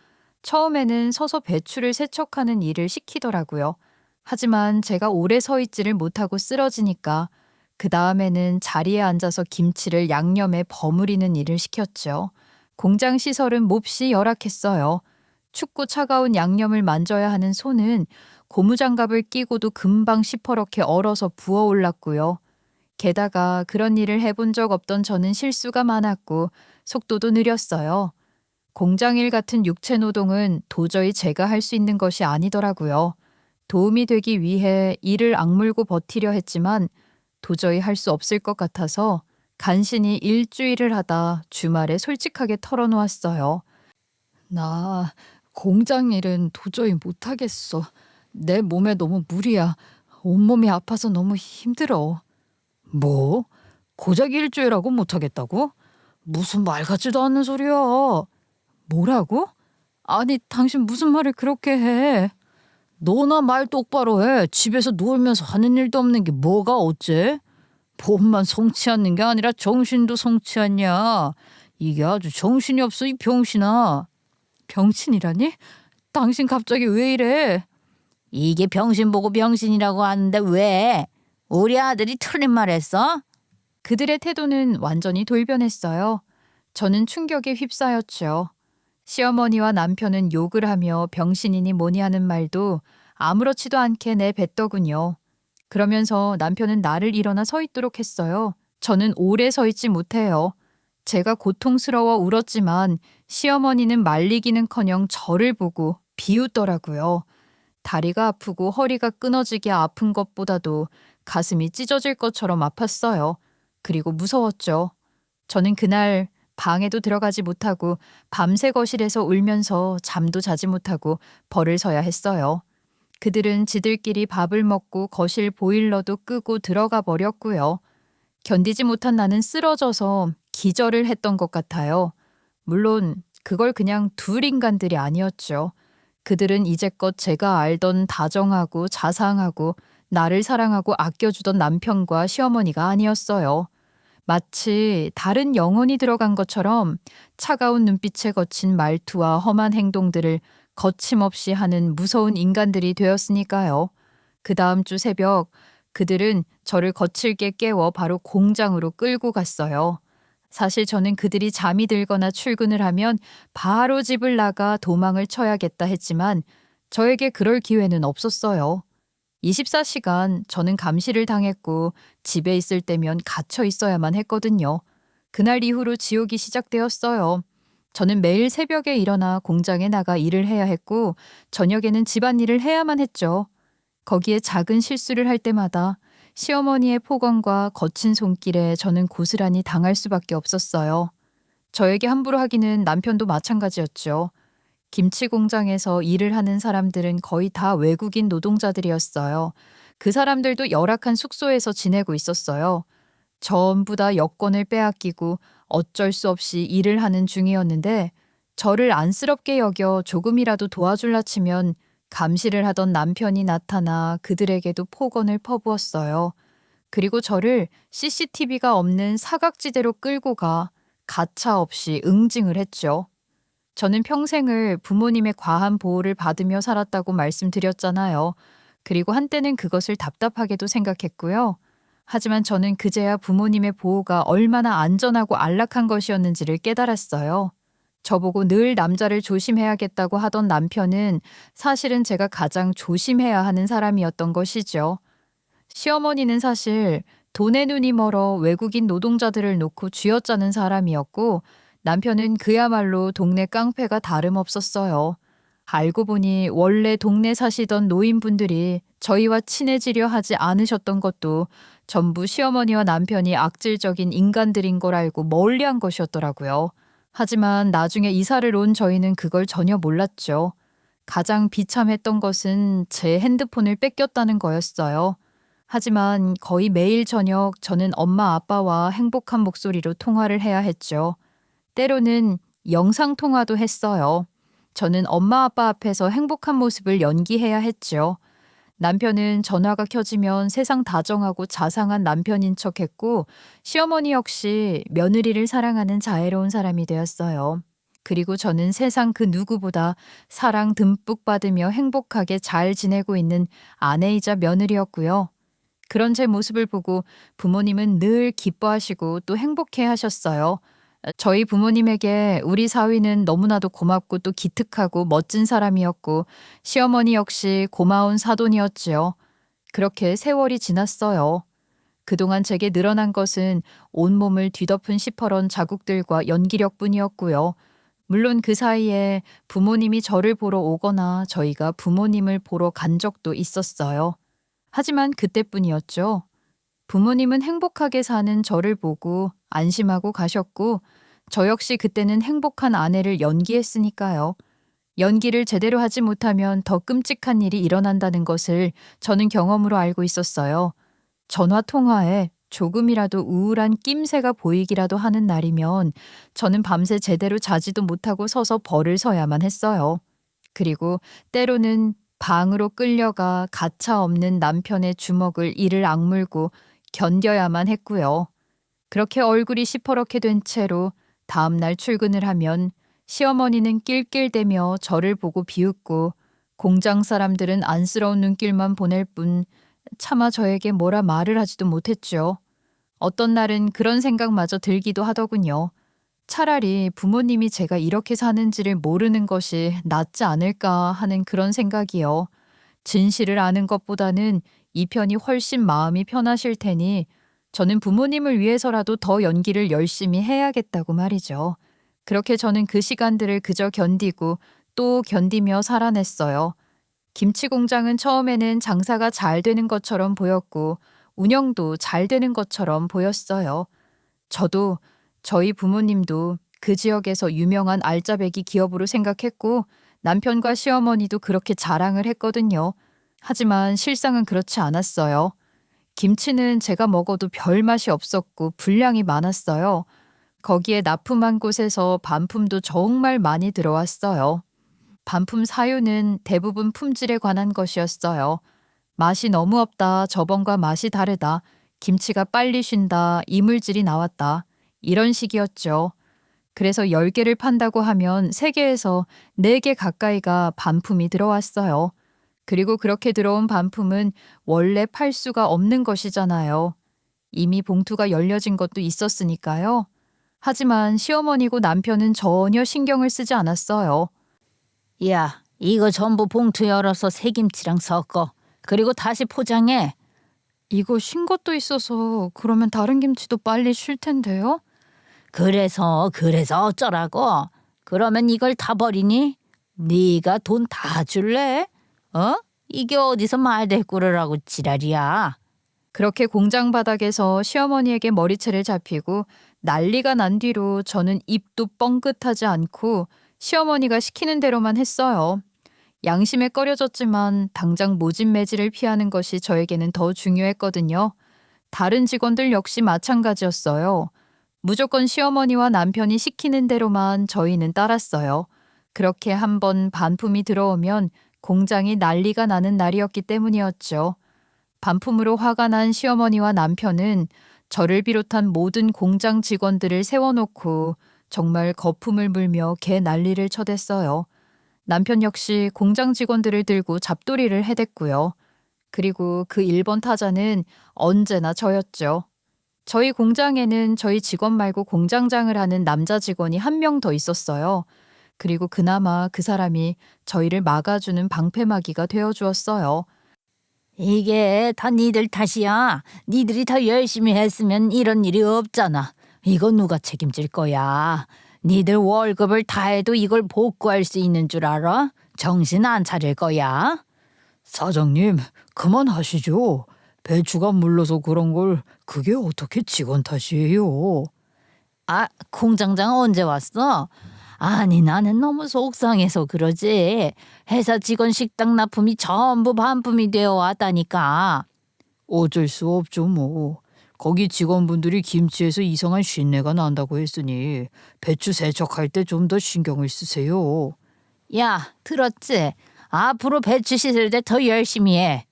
처음에는 서서 배추를 세척하는 일을 시키더라고요. 하지만 제가 오래 서 있지를 못하고 쓰러지니까 그 다음에는 자리에 앉아서 김치를 양념에 버무리는 일을 시켰죠. 공장 시설은 몹시 열악했어요. 춥고 차가운 양념을 만져야 하는 손은 고무장갑을 끼고도 금방 시퍼렇게 얼어서 부어올랐고요. 게다가 그런 일을 해본 적 없던 저는 실수가 많았고 속도도 느렸어요. 공장일 같은 육체 노동은 도저히 제가 할 수 있는 것이 아니더라고요. 도움이 되기 위해 이를 악물고 버티려 했지만 도저히 할 수 없을 것 같아서 간신히 일주일을 하다 주말에 솔직하게 털어놓았어요. 나 공장 일은 도저히 못하겠어. 내 몸에 너무 무리야. 온몸이 아파서 너무 힘들어. 뭐? 고작 일주일하고 못하겠다고? 무슨 말 같지도 않는 소리야. 뭐라고? 아니, 당신 무슨 말을 그렇게 해? 너나 말 똑바로 해. 집에서 놀면서 하는 일도 없는 게 뭐가 어째? 몸만 성치 않는 게 아니라 정신도 성치 않냐. 이게 아주 정신이 없어, 이 병신아. 병신이라니? 당신 갑자기 왜 이래? 이게 병신 보고 병신이라고 하는데 왜? 우리 아들이 틀린 말 했어? 그들의 태도는 완전히 돌변했어요. 저는 충격에 휩싸였죠. 시어머니와 남편은 욕을 하며 병신이니 뭐니 하는 말도 아무렇지도 않게 내뱉더군요. 그러면서 남편은 나를 일어나 서 있도록 했어요. 저는 오래 서 있지 못해요. 제가 고통스러워 울었지만 시어머니는 말리기는커녕 저를 보고 비웃더라고요. 다리가 아프고 허리가 끊어지게 아픈 것보다도 가슴이 찢어질 것처럼 아팠어요. 그리고 무서웠죠. 저는 그날 방에도 들어가지 못하고 밤새 거실에서 울면서 잠도 자지 못하고 벌을 서야 했어요. 그들은 지들끼리 밥을 먹고 거실 보일러도 끄고 들어가 버렸고요. 견디지 못한 나는 쓰러져서 기절을 했던 것 같아요. 물론 그걸 그냥 둘 인간들이 아니었죠. 그들은 이제껏 제가 알던 다정하고 자상하고 나를 사랑하고 아껴주던 남편과 시어머니가 아니었어요. 마치 다른 영혼이 들어간 것처럼 차가운 눈빛에 거친 말투와 험한 행동들을 거침없이 하는 무서운 인간들이 되었으니까요. 그 다음 주 새벽 그들은 저를 거칠게 깨워 바로 공장으로 끌고 갔어요. 사실 저는 그들이 잠이 들거나 출근을 하면 바로 집을 나가 도망을 쳐야겠다 했지만 저에게 그럴 기회는 없었어요. 24시간 저는 감시를 당했고 집에 있을 때면 갇혀 있어야만 했거든요. 그날 이후로 지옥이 시작되었어요. 저는 매일 새벽에 일어나 공장에 나가 일을 해야 했고 저녁에는 집안일을 해야만 했죠. 거기에 작은 실수를 할 때마다 시어머니의 폭언과 거친 손길에 저는 고스란히 당할 수밖에 없었어요. 저에게 함부로 하기는 남편도 마찬가지였죠. 김치 공장에서 일을 하는 사람들은 거의 다 외국인 노동자들이었어요. 그 사람들도 열악한 숙소에서 지내고 있었어요. 전부 다 여권을 빼앗기고 어쩔 수 없이 일을 하는 중이었는데 저를 안쓰럽게 여겨 조금이라도 도와줄라 치면 감시를 하던 남편이 나타나 그들에게도 폭언을 퍼부었어요. 그리고 저를 CCTV가 없는 사각지대로 끌고 가 가차 없이 응징을 했죠. 저는 평생을 부모님의 과한 보호를 받으며 살았다고 말씀드렸잖아요. 그리고 한때는 그것을 답답하게도 생각했고요. 하지만 저는 그제야 부모님의 보호가 얼마나 안전하고 안락한 것이었는지를 깨달았어요. 저보고 늘 남자를 조심해야겠다고 하던 남편은 사실은 제가 가장 조심해야 하는 사람이었던 것이죠. 시어머니는 사실 돈에 눈이 멀어 외국인 노동자들을 놓고 쥐어짜는 사람이었고 남편은 그야말로 동네 깡패가 다름없었어요. 알고 보니 원래 동네 사시던 노인분들이 저희와 친해지려 하지 않으셨던 것도 전부 시어머니와 남편이 악질적인 인간들인 걸 알고 멀리한 것이었더라고요. 하지만 나중에 이사를 온 저희는 그걸 전혀 몰랐죠. 가장 비참했던 것은 제 핸드폰을 뺏겼다는 거였어요. 하지만 거의 매일 저녁 저는 엄마 아빠와 행복한 목소리로 통화를 해야 했죠. 때로는 영상통화도 했어요. 저는 엄마 아빠 앞에서 행복한 모습을 연기해야 했죠. 남편은 전화가 켜지면 세상 다정하고 자상한 남편인 척했고 시어머니 역시 며느리를 사랑하는 자애로운 사람이 되었어요. 그리고 저는 세상 그 누구보다 사랑 듬뿍 받으며 행복하게 잘 지내고 있는 아내이자 며느리였고요. 그런 제 모습을 보고 부모님은 늘 기뻐하시고 또 행복해 하셨어요. 저희 부모님에게 우리 사위는 너무나도 고맙고 또 기특하고 멋진 사람이었고 시어머니 역시 고마운 사돈이었지요. 그렇게 세월이 지났어요. 그동안 제게 늘어난 것은 온몸을 뒤덮은 시퍼런 자국들과 연기력뿐이었고요. 물론 그 사이에 부모님이 저를 보러 오거나 저희가 부모님을 보러 간 적도 있었어요. 하지만 그때뿐이었죠. 부모님은 행복하게 사는 저를 보고 안심하고 가셨고 저 역시 그때는 행복한 아내를 연기했으니까요. 연기를 제대로 하지 못하면 더 끔찍한 일이 일어난다는 것을 저는 경험으로 알고 있었어요. 전화 통화에 조금이라도 우울한 낌새가 보이기라도 하는 날이면 저는 밤새 제대로 자지도 못하고 서서 벌을 서야만 했어요. 그리고 때로는 방으로 끌려가 가차 없는 남편의 주먹을 이를 악물고 견뎌야만 했고요. 그렇게 얼굴이 시퍼렇게 된 채로 다음 날 출근을 하면 시어머니는 낄낄대며 저를 보고 비웃고 공장 사람들은 안쓰러운 눈길만 보낼 뿐 차마 저에게 뭐라 말을 하지도 못했죠. 어떤 날은 그런 생각마저 들기도 하더군요. 차라리 부모님이 제가 이렇게 사는지를 모르는 것이 낫지 않을까 하는 그런 생각이요. 진실을 아는 것보다는 이 편이 훨씬 마음이 편하실 테니 저는 부모님을 위해서라도 더 연기를 열심히 해야겠다고 말이죠. 그렇게 저는 그 시간들을 그저 견디고 또 견디며 살아냈어요. 김치 공장은 처음에는 장사가 잘 되는 것처럼 보였고 운영도 잘 되는 것처럼 보였어요. 저도 저희 부모님도 그 지역에서 유명한 알짜배기 기업으로 생각했고 남편과 시어머니도 그렇게 자랑을 했거든요. 하지만 실상은 그렇지 않았어요. 김치는 제가 먹어도 별 맛이 없었고 분량이 많았어요. 거기에 납품한 곳에서 반품도 정말 많이 들어왔어요. 반품 사유는 대부분 품질에 관한 것이었어요. 맛이 너무 없다, 저번과 맛이 다르다, 김치가 빨리 쉰다, 이물질이 나왔다. 이런 식이었죠. 그래서 10개를 판다고 하면 3개에서 4개 가까이가 반품이 들어왔어요. 그리고 그렇게 들어온 반품은 원래 팔 수가 없는 것이잖아요. 이미 봉투가 열려진 것도 있었으니까요. 하지만 시어머니고 남편은 전혀 신경을 쓰지 않았어요. 야, 이거 전부 봉투 열어서 새김치랑 섞어. 그리고 다시 포장해. 이거 쉰 것도 있어서 그러면 다른 김치도 빨리 쉴 텐데요? 그래서 어쩌라고? 그러면 이걸 다 버리니? 네가 돈 다 줄래? 어? 이게 어디서 말대꾸를 하고 지랄이야. 그렇게 공장 바닥에서 시어머니에게 머리채를 잡히고 난리가 난 뒤로 저는 입도 뻥긋하지 않고 시어머니가 시키는 대로만 했어요. 양심에 꺼려졌지만 당장 모진 매질을 피하는 것이 저에게는 더 중요했거든요. 다른 직원들 역시 마찬가지였어요. 무조건 시어머니와 남편이 시키는 대로만 저희는 따랐어요. 그렇게 한번 반품이 들어오면 공장이 난리가 나는 날이었기 때문이었죠. 반품으로 화가 난 시어머니와 남편은 저를 비롯한 모든 공장 직원들을 세워놓고 정말 거품을 물며 개 난리를 쳐댔어요. 남편 역시 공장 직원들을 들고 잡돌이를 해댔고요. 그리고 그 1번 타자는 언제나 저였죠. 저희 공장에는 저희 직원 말고 공장장을 하는 남자 직원이 한 명 더 있었어요. 그리고 그나마 그 사람이 저희를 막아주는 방패막이가 되어주었어요. 이게 다 니들 탓이야. 니들이 더 열심히 했으면 이런 일이 없잖아. 이거 누가 책임질 거야? 니들 월급을 다 해도 이걸 복구할 수 있는 줄 알아? 정신 안 차릴 거야? 사장님, 그만하시죠. 배추가 물러서 그런 걸 그게 어떻게 직원 탓이에요? 아, 공장장 언제 왔어? 아니, 나는 너무 속상해서 그러지. 회사 직원 식당 납품이 전부 반품이 되어 왔다니까. 어쩔 수 없죠 뭐. 거기 직원분들이 김치에서 이상한 쉰내가 난다고 했으니 배추 세척할 때 좀 더 신경을 쓰세요. 야, 들었지? 앞으로 배추 씻을 때 더 열심히 해.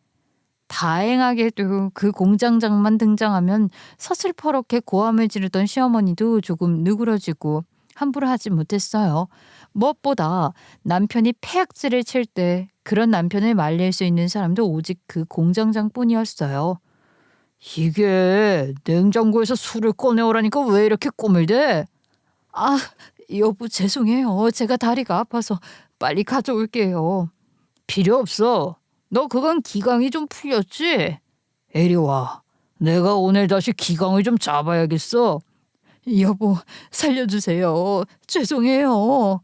다행하게도 그 공장장만 등장하면 서슬퍼렇게 고함을 지르던 시어머니도 조금 누그러지고 함부로 하지 못했어요. 무엇보다 남편이 폐악질을 칠 때 그런 남편을 말릴 수 있는 사람도 오직 그 공장장뿐이었어요. 이게 냉장고에서 술을 꺼내오라니까 왜 이렇게 꼬물대? 아, 여보 죄송해요. 제가 다리가 아파서 빨리 가져올게요. 필요 없어. 너 그건 기강이 좀 풀렸지? 이리 와. 내가 오늘 다시 기강을 좀 잡아야겠어. 여보 살려주세요. 죄송해요.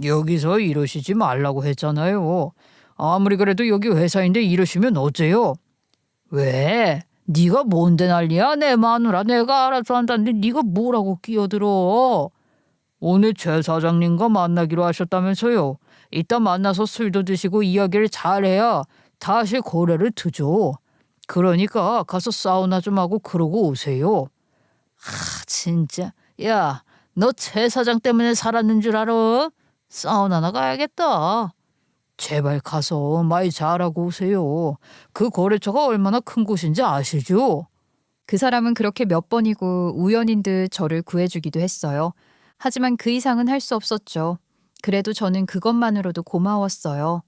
여기서 이러시지 말라고 했잖아요. 아무리 그래도 여기 회사인데 이러시면 어째요? 왜? 네가 뭔데 난리야? 내 마누라 내가 알아서 한다는데 네가 뭐라고 끼어들어? 오늘 최 사장님과 만나기로 하셨다면서요. 이따 만나서 술도 드시고 이야기를 잘해야 다시 거래를 트죠. 그러니까 가서 사우나 좀 하고 그러고 오세요. 진짜. 야, 너 최 사장 때문에 살았는 줄 알아? 사우나나 가야겠다. 제발 가서 말 잘하고 오세요. 그 거래처가 얼마나 큰 곳인지 아시죠? 그 사람은 그렇게 몇 번이고 우연인 듯 저를 구해주기도 했어요. 하지만 그 이상은 할 수 없었죠. 그래도 저는 그것만으로도 고마웠어요.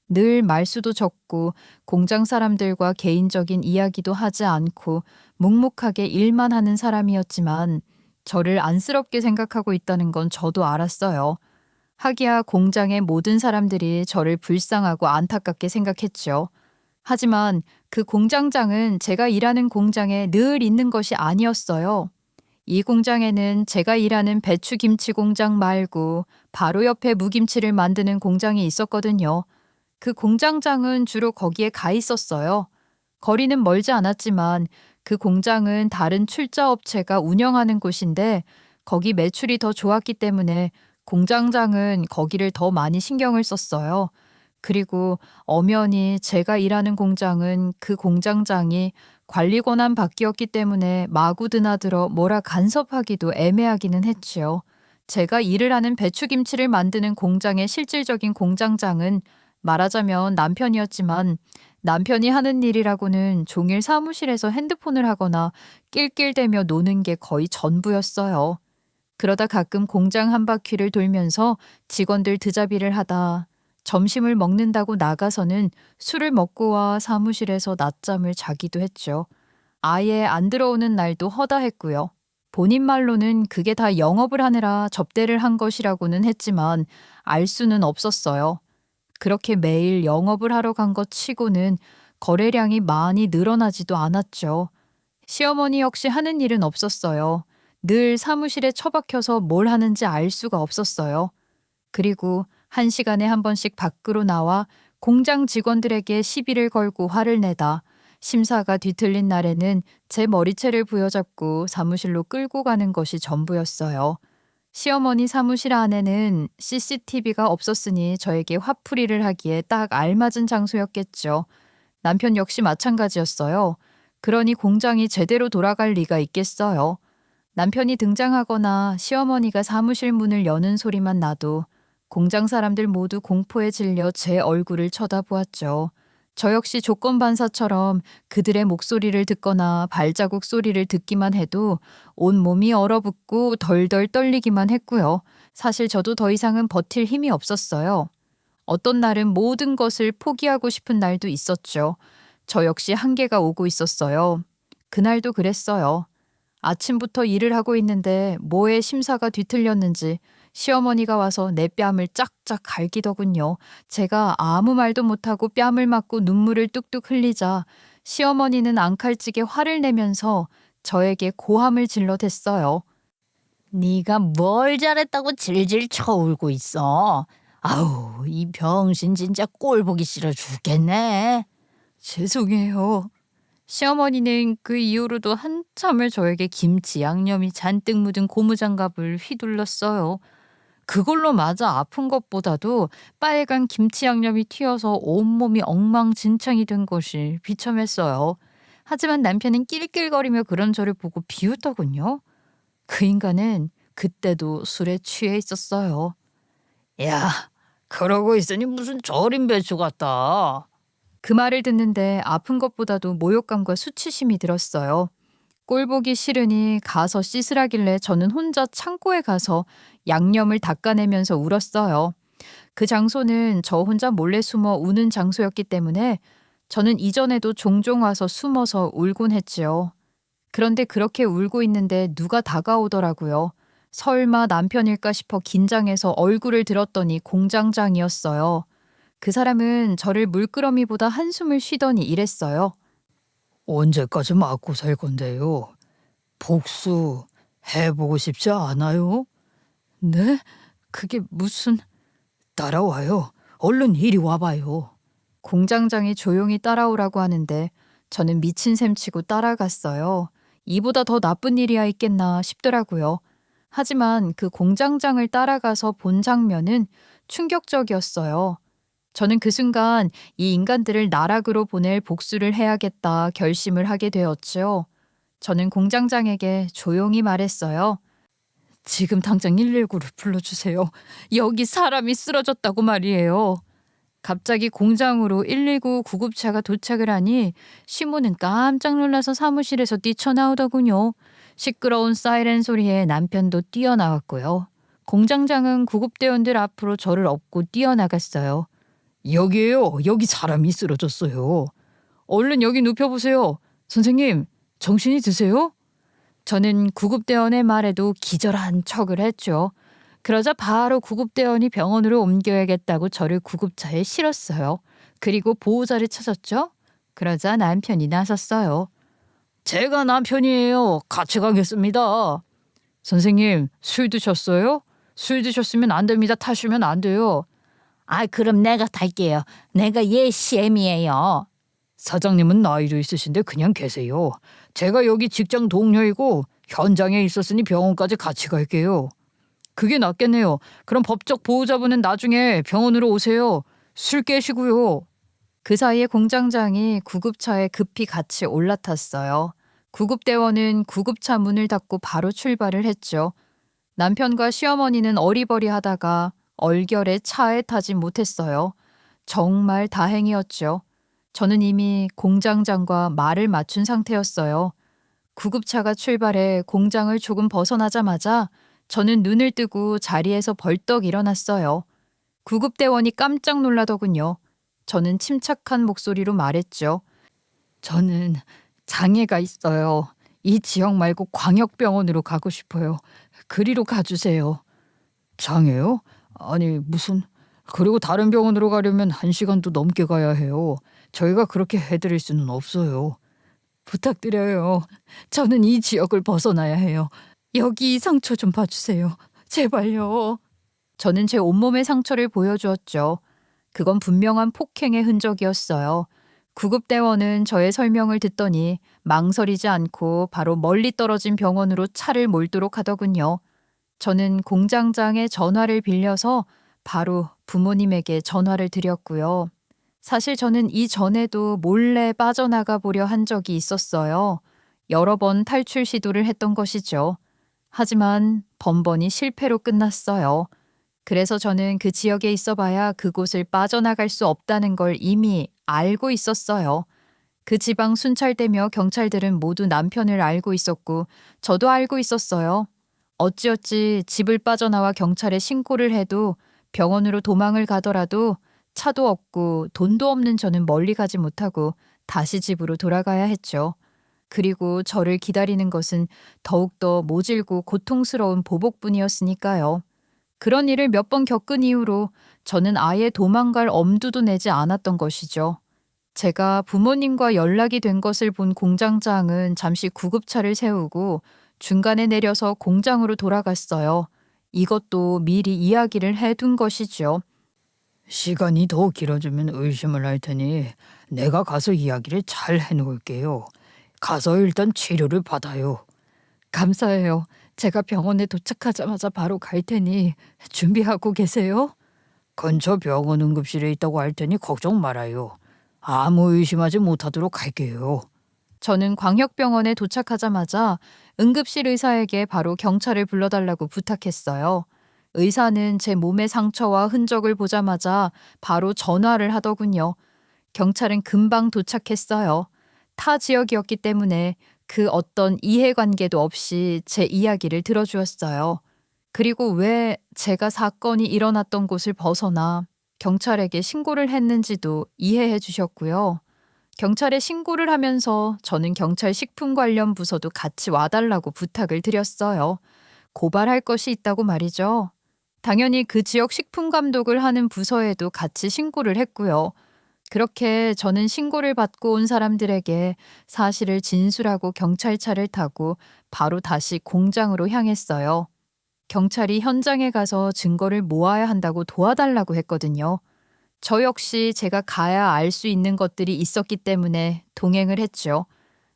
늘 말수도 적고 공장 사람들과 개인적인 이야기도 하지 않고 묵묵하게 일만 하는 사람이었지만 저를 안쓰럽게 생각하고 있다는 건 저도 알았어요. 하기야 공장의 모든 사람들이 저를 불쌍하고 안타깝게 생각했죠. 하지만 그 공장장은 제가 일하는 공장에 늘 있는 것이 아니었어요. 이 공장에는 제가 일하는 배추김치 공장 말고 바로 옆에 무김치를 만드는 공장이 있었거든요. 그 공장장은 주로 거기에 가 있었어요. 거리는 멀지 않았지만 그 공장은 다른 출자업체가 운영하는 곳인데 거기 매출이 더 좋았기 때문에 공장장은 거기를 더 많이 신경을 썼어요. 그리고 엄연히 제가 일하는 공장은 그 공장장이 관리 권한 밖이었기 때문에 마구 드나들어 뭐라 간섭하기도 애매하기는 했지요. 제가 일을 하는 배추김치를 만드는 공장의 실질적인 공장장은 말하자면 남편이었지만 남편이 하는 일이라고는 종일 사무실에서 핸드폰을 하거나 낄낄대며 노는 게 거의 전부였어요. 그러다 가끔 공장 한 바퀴를 돌면서 직원들 드자비를 하다 점심을 먹는다고 나가서는 술을 먹고 와 사무실에서 낮잠을 자기도 했죠. 아예 안 들어오는 날도 허다했고요. 본인 말로는 그게 다 영업을 하느라 접대를 한 것이라고는 했지만 알 수는 없었어요. 그렇게 매일 영업을 하러 간 것 치고는 거래량이 많이 늘어나지도 않았죠. 시어머니 역시 하는 일은 없었어요. 늘 사무실에 처박혀서 뭘 하는지 알 수가 없었어요. 그리고 1시간에 한 번씩 밖으로 나와 공장 직원들에게 시비를 걸고 화를 내다 심사가 뒤틀린 날에는 제 머리채를 부여잡고 사무실로 끌고 가는 것이 전부였어요. 시어머니 사무실 안에는 CCTV가 없었으니 저에게 화풀이를 하기에 딱 알맞은 장소였겠죠. 남편 역시 마찬가지였어요. 그러니 공장이 제대로 돌아갈 리가 있겠어요. 남편이 등장하거나 시어머니가 사무실 문을 여는 소리만 나도 공장 사람들 모두 공포에 질려 제 얼굴을 쳐다보았죠. 저 역시 조건반사처럼 그들의 목소리를 듣거나 발자국 소리를 듣기만 해도 온몸이 얼어붙고 덜덜 떨리기만 했고요. 사실 저도 더 이상은 버틸 힘이 없었어요. 어떤 날은 모든 것을 포기하고 싶은 날도 있었죠. 저 역시 한계가 오고 있었어요. 그날도 그랬어요. 아침부터 일을 하고 있는데 뭐에 심사가 뒤틀렸는지 시어머니가 와서 내 뺨을 짝짝 갈기더군요. 제가 아무 말도 못하고 뺨을 맞고 눈물을 뚝뚝 흘리자 시어머니는 앙칼찌게 화를 내면서 저에게 고함을 질러댔어요. 네가 뭘 잘했다고 질질 쳐울고 있어. 아우, 이 병신 진짜 꼴 보기 싫어 죽겠네. 죄송해요. 시어머니는 그 이후로도 한참을 저에게 김치 양념이 잔뜩 묻은 고무장갑을 휘둘렀어요. 그걸로 맞아 아픈 것보다도 빨간 김치 양념이 튀어서 온몸이 엉망진창이 된 것이 비참했어요. 하지만 남편은 낄낄거리며 그런 저를 보고 비웃더군요. 그 인간은 그때도 술에 취해 있었어요. 야, 그러고 있으니 무슨 절임 배추 같다. 그 말을 듣는데 아픈 것보다도 모욕감과 수치심이 들었어요. 꼴 보기 싫으니 가서 씻으라길래 저는 혼자 창고에 가서 양념을 닦아내면서 울었어요. 그 장소는 저 혼자 몰래 숨어 우는 장소였기 때문에 저는 이전에도 종종 와서 숨어서 울곤 했지요. 그런데 그렇게 울고 있는데 누가 다가오더라고요. 설마 남편일까 싶어 긴장해서 얼굴을 들었더니 공장장이었어요. 그 사람은 저를 물끄러미보다 한숨을 쉬더니 이랬어요. 언제까지 맞고 살 건데요? 복수 해보고 싶지 않아요? 네? 그게 무슨... 따라와요. 얼른 이리 와봐요. 공장장이 조용히 따라오라고 하는데 저는 미친 셈 치고 따라갔어요. 이보다 더 나쁜 일이야 있겠나 싶더라고요. 하지만 그 공장장을 따라가서 본 장면은 충격적이었어요. 저는 그 순간 이 인간들을 나락으로 보낼 복수를 해야겠다 결심을 하게 되었지요. 저는 공장장에게 조용히 말했어요. 지금 당장 119를 불러주세요. 여기 사람이 쓰러졌다고 말이에요. 갑자기 공장으로 119 구급차가 도착을 하니 시모는 깜짝 놀라서 사무실에서 뛰쳐나오더군요. 시끄러운 사이렌 소리에 남편도 뛰어나왔고요. 공장장은 구급대원들 앞으로 저를 업고 뛰어나갔어요. 여기에요. 여기 사람이 쓰러졌어요. 얼른 여기 눕혀보세요. 선생님, 정신이 드세요? 저는 구급대원의 말에도 기절한 척을 했죠. 그러자 바로 구급대원이 병원으로 옮겨야겠다고 저를 구급차에 실었어요. 그리고 보호자를 찾았죠. 그러자 남편이 나섰어요. 제가 남편이에요. 같이 가겠습니다. 선생님, 술 드셨어요? 술 드셨으면 안 됩니다. 타시면 안 돼요. 아, 그럼 내가 탈게요. 내가 얘 CM이에요. 사장님은 나이도 있으신데 그냥 계세요. 제가 여기 직장 동료이고 현장에 있었으니 병원까지 같이 갈게요. 그게 낫겠네요. 그럼 법적 보호자분은 나중에 병원으로 오세요. 술 깨시고요. 그 사이에 공장장이 구급차에 급히 같이 올라탔어요. 구급대원은 구급차 문을 닫고 바로 출발을 했죠. 남편과 시어머니는 어리버리하다가 얼결에 차에 타지 못했어요. 정말 다행이었죠. 저는 이미 공장장과 말을 맞춘 상태였어요. 구급차가 출발해 공장을 조금 벗어나자마자 저는 눈을 뜨고 자리에서 벌떡 일어났어요. 구급대원이 깜짝 놀라더군요. 저는 침착한 목소리로 말했죠. 저는 장애가 있어요. 이 지역 말고 광역병원으로 가고 싶어요. 그리로 가주세요. 장애요? 아니 무슨... 그리고 다른 병원으로 가려면 1시간도 넘게 가야 해요. 저희가 그렇게 해드릴 수는 없어요. 부탁드려요. 저는 이 지역을 벗어나야 해요. 여기 이 상처 좀 봐주세요. 제발요. 저는 제 온몸의 상처를 보여주었죠. 그건 분명한 폭행의 흔적이었어요. 구급대원은 저의 설명을 듣더니 망설이지 않고 바로 멀리 떨어진 병원으로 차를 몰도록 하더군요. 저는 공장장의 전화를 빌려서 바로 부모님에게 전화를 드렸고요. 사실 저는 이전에도 몰래 빠져나가 보려 한 적이 있었어요. 여러 번 탈출 시도를 했던 것이죠. 하지만 번번이 실패로 끝났어요. 그래서 저는 그 지역에 있어봐야 그곳을 빠져나갈 수 없다는 걸 이미 알고 있었어요. 그 지방 순찰대며 경찰들은 모두 남편을 알고 있었고 저도 알고 있었어요. 어찌어찌 집을 빠져나와 경찰에 신고를 해도 병원으로 도망을 가더라도 차도 없고 돈도 없는 저는 멀리 가지 못하고 다시 집으로 돌아가야 했죠. 그리고 저를 기다리는 것은 더욱더 모질고 고통스러운 보복뿐이었으니까요. 그런 일을 몇 번 겪은 이후로 저는 아예 도망갈 엄두도 내지 않았던 것이죠. 제가 부모님과 연락이 된 것을 본 공장장은 잠시 구급차를 세우고 중간에 내려서 공장으로 돌아갔어요. 이것도 미리 이야기를 해둔 것이죠. 시간이 더 길어지면 의심을 할 테니 내가 가서 이야기를 잘 해놓을게요. 가서 일단 치료를 받아요. 감사해요. 제가 병원에 도착하자마자 바로 갈 테니 준비하고 계세요. 근처 병원 응급실에 있다고 할 테니 걱정 말아요. 아무 의심하지 못하도록 할게요. 저는 광역병원에 도착하자마자 응급실 의사에게 바로 경찰을 불러달라고 부탁했어요. 의사는 제 몸의 상처와 흔적을 보자마자 바로 전화를 하더군요. 경찰은 금방 도착했어요. 타 지역이었기 때문에 그 어떤 이해관계도 없이 제 이야기를 들어주었어요. 그리고 왜 제가 사건이 일어났던 곳을 벗어나 경찰에게 신고를 했는지도 이해해 주셨고요. 경찰에 신고를 하면서 저는 경찰 식품 관련 부서도 같이 와달라고 부탁을 드렸어요. 고발할 것이 있다고 말이죠. 당연히 그 지역 식품 감독을 하는 부서에도 같이 신고를 했고요. 그렇게 저는 신고를 받고 온 사람들에게 사실을 진술하고 경찰차를 타고 바로 다시 공장으로 향했어요. 경찰이 현장에 가서 증거를 모아야 한다고 도와달라고 했거든요. 저 역시 제가 가야 알 수 있는 것들이 있었기 때문에 동행을 했죠.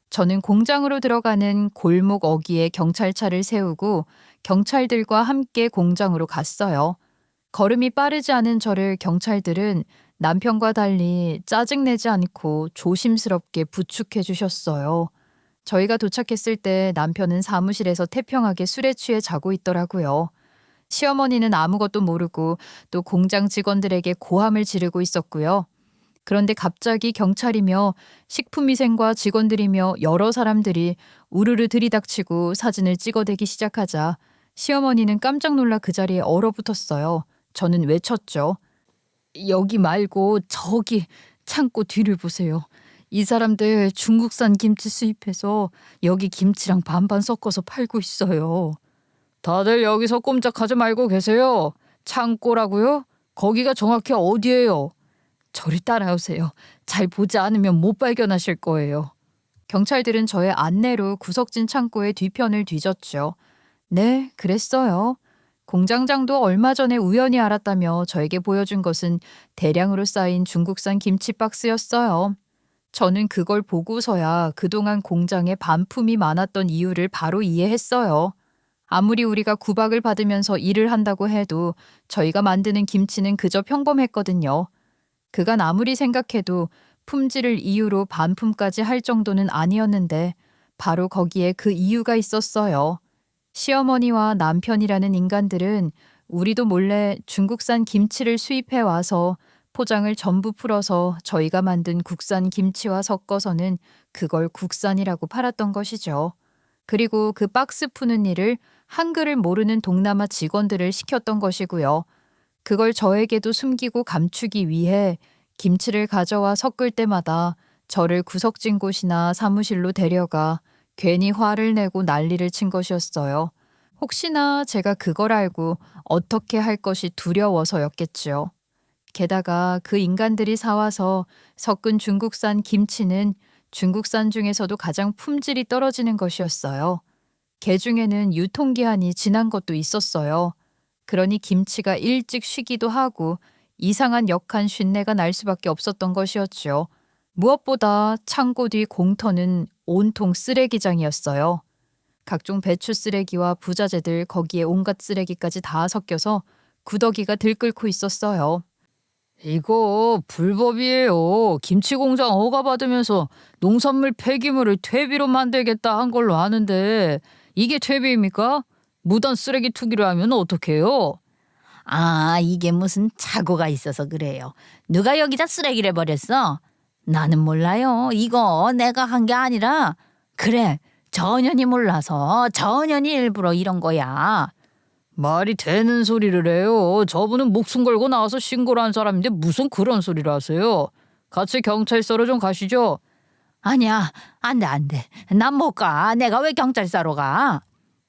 저는 공장으로 들어가는 골목 어귀에 경찰차를 세우고 경찰들과 함께 공장으로 갔어요. 걸음이 빠르지 않은 저를 경찰들은 남편과 달리 짜증내지 않고 조심스럽게 부축해 주셨어요. 저희가 도착했을 때 남편은 사무실에서 태평하게 술에 취해 자고 있더라고요. 시어머니는 아무것도 모르고 또 공장 직원들에게 고함을 지르고 있었고요. 그런데 갑자기 경찰이며 식품위생과 직원들이며 여러 사람들이 우르르 들이닥치고 사진을 찍어대기 시작하자 시어머니는 깜짝 놀라 그 자리에 얼어붙었어요. 저는 외쳤죠. 여기 말고 저기 창고 뒤를 보세요. 이 사람들 중국산 김치 수입해서 여기 김치랑 반반 섞어서 팔고 있어요. 다들 여기서 꼼짝하지 말고 계세요. 창고라고요? 거기가 정확히 어디예요? 저를 따라오세요. 잘 보지 않으면 못 발견하실 거예요. 경찰들은 저의 안내로 구석진 창고의 뒤편을 뒤졌죠. 네, 그랬어요. 공장장도 얼마 전에 우연히 알았다며 저에게 보여준 것은 대량으로 쌓인 중국산 김치 박스였어요. 저는 그걸 보고서야 그동안 공장에 반품이 많았던 이유를 바로 이해했어요. 아무리 우리가 구박을 받으면서 일을 한다고 해도 저희가 만드는 김치는 그저 평범했거든요. 그간 아무리 생각해도 품질을 이유로 반품까지 할 정도는 아니었는데 바로 거기에 그 이유가 있었어요. 시어머니와 남편이라는 인간들은 우리도 몰래 중국산 김치를 수입해 와서 포장을 전부 풀어서 저희가 만든 국산 김치와 섞어서는 그걸 국산이라고 팔았던 것이죠. 그리고 그 박스 푸는 일을 한글을 모르는 동남아 직원들을 시켰던 것이고요. 그걸 저에게도 숨기고 감추기 위해 김치를 가져와 섞을 때마다 저를 구석진 곳이나 사무실로 데려가 괜히 화를 내고 난리를 친 것이었어요. 혹시나 제가 그걸 알고 어떻게 할 것이 두려워서였겠지요. 게다가 그 인간들이 사와서 섞은 중국산 김치는 중국산 중에서도 가장 품질이 떨어지는 것이었어요. 게 중에는 유통기한이 지난 것도 있었어요. 그러니 김치가 일찍 쉬기도 하고 이상한 역한 쉰내가 날 수밖에 없었던 것이었죠. 무엇보다 창고 뒤 공터는 온통 쓰레기장이었어요. 각종 배추 쓰레기와 부자재들 거기에 온갖 쓰레기까지 다 섞여서 구더기가 들끓고 있었어요. 이거 불법이에요. 김치 공장 허가 받으면서 농산물 폐기물을 퇴비로 만들겠다 한 걸로 아는데 이게 퇴비입니까? 무단 쓰레기 투기를 하면 어떡해요? 아, 이게 무슨 착오가 있어서 그래요. 누가 여기다 쓰레기를 버렸어? 나는 몰라요. 이거 내가 한 게 아니라 그래, 전현이 몰라서 전현이 일부러 이런 거야. 말이 되는 소리를 해요. 저분은 목숨 걸고 나와서 신고를 한 사람인데 무슨 그런 소리를 하세요? 같이 경찰서로 좀 가시죠. 아니야, 안 돼, 안 돼. 난 못 가. 내가 왜 경찰서로 가?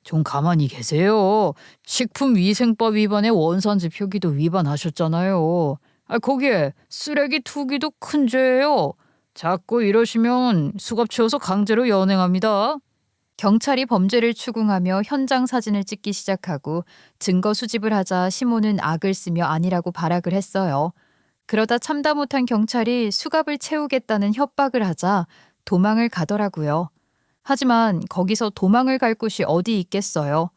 좀 가만히 계세요. 식품위생법 위반에 원산지 표기도 위반하셨잖아요. 거기에 쓰레기 투기도 큰 죄예요. 자꾸 이러시면 수갑 채워서 강제로 연행합니다. 경찰이 범죄를 추궁하며 현장 사진을 찍기 시작하고 증거 수집을 하자 시모는 악을 쓰며 아니라고 발악을 했어요. 그러다 참다 못한 경찰이 수갑을 채우겠다는 협박을 하자 도망을 가더라고요. 하지만 거기서 도망을 갈 곳이 어디 있겠어요.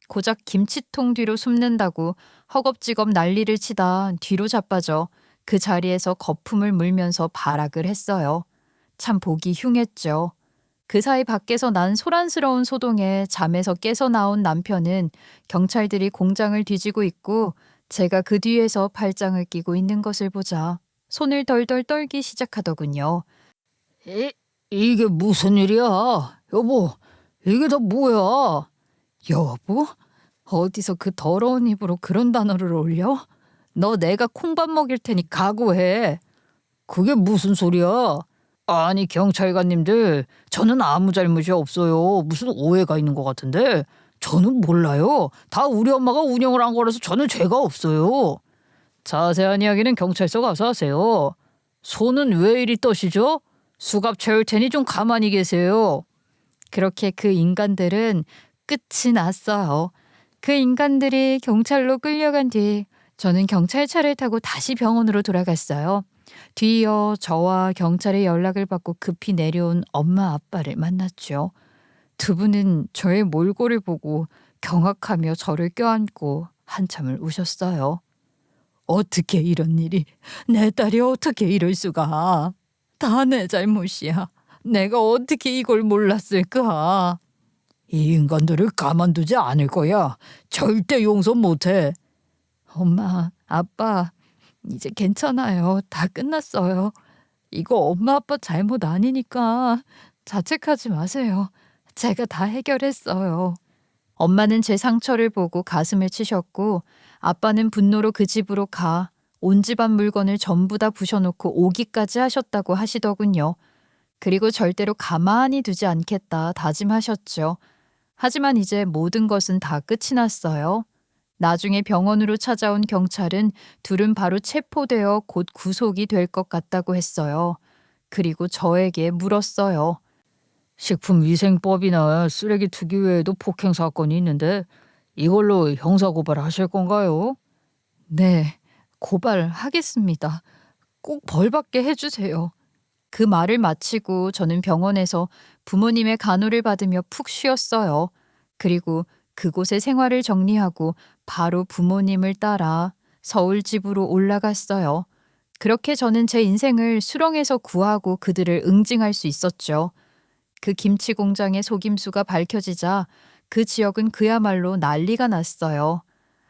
고작 김치통 뒤로 숨는다고 허겁지겁 난리를 치다 뒤로 자빠져 그 자리에서 거품을 물면서 발악을 했어요. 참 보기 흉했죠. 그 사이 밖에서 난 소란스러운 소동에 잠에서 깨서 나온 남편은 경찰들이 공장을 뒤지고 있고 제가 그 뒤에서 팔짱을 끼고 있는 것을 보자 손을 덜덜 떨기 시작하더군요. 이게 무슨 일이야? 여보, 이게 다 뭐야? 여보? 어디서 그 더러운 입으로 그런 단어를 올려? 너 내가 콩밥 먹일 테니 각오해. 그게 무슨 소리야? 아니 경찰관님들, 저는 아무 잘못이 없어요. 무슨 오해가 있는 것 같은데 저는 몰라요. 다 우리 엄마가 운영을 한 거라서 저는 죄가 없어요. 자세한 이야기는 경찰서 가서 하세요. 손은 왜 이리 떠시죠? 수갑 채울 테니 좀 가만히 계세요. 그렇게 그 인간들은 끝이 났어요. 그 인간들이 경찰로 끌려간 뒤 저는 경찰차를 타고 다시 병원으로 돌아갔어요. 뒤이어 저와 경찰의 연락을 받고 급히 내려온 엄마 아빠를 만났죠. 두 분은 저의 몰골을 보고 경악하며 저를 껴안고 한참을 우셨어요. 어떻게 이런 일이, 내 딸이 어떻게 이럴 수가. 다 내 잘못이야. 내가 어떻게 이걸 몰랐을까. 이 인간들을 가만두지 않을 거야. 절대 용서 못해. 엄마, 아빠, 이제 괜찮아요. 다 끝났어요. 이거 엄마 아빠 잘못 아니니까 자책하지 마세요. 제가 다 해결했어요. 엄마는 제 상처를 보고 가슴을 치셨고 아빠는 분노로 그 집으로 가 온 집안 물건을 전부 다 부셔놓고 오기까지 하셨다고 하시더군요. 그리고 절대로 가만히 두지 않겠다 다짐하셨죠. 하지만 이제 모든 것은 다 끝이 났어요. 나중에 병원으로 찾아온 경찰은 둘은 바로 체포되어 곧 구속이 될 것 같다고 했어요. 그리고 저에게 물었어요. 식품위생법이나 쓰레기 투기 외에도 폭행 사건이 있는데 이걸로 형사고발하실 건가요? 네, 고발하겠습니다. 꼭 벌받게 해주세요. 그 말을 마치고 저는 병원에서 부모님의 간호를 받으며 푹 쉬었어요. 그리고 그곳의 생활을 정리하고 바로 부모님을 따라 서울 집으로 올라갔어요. 그렇게 저는 제 인생을 수렁에서 구하고 그들을 응징할 수 있었죠. 그 김치 공장의 속임수가 밝혀지자 그 지역은 그야말로 난리가 났어요.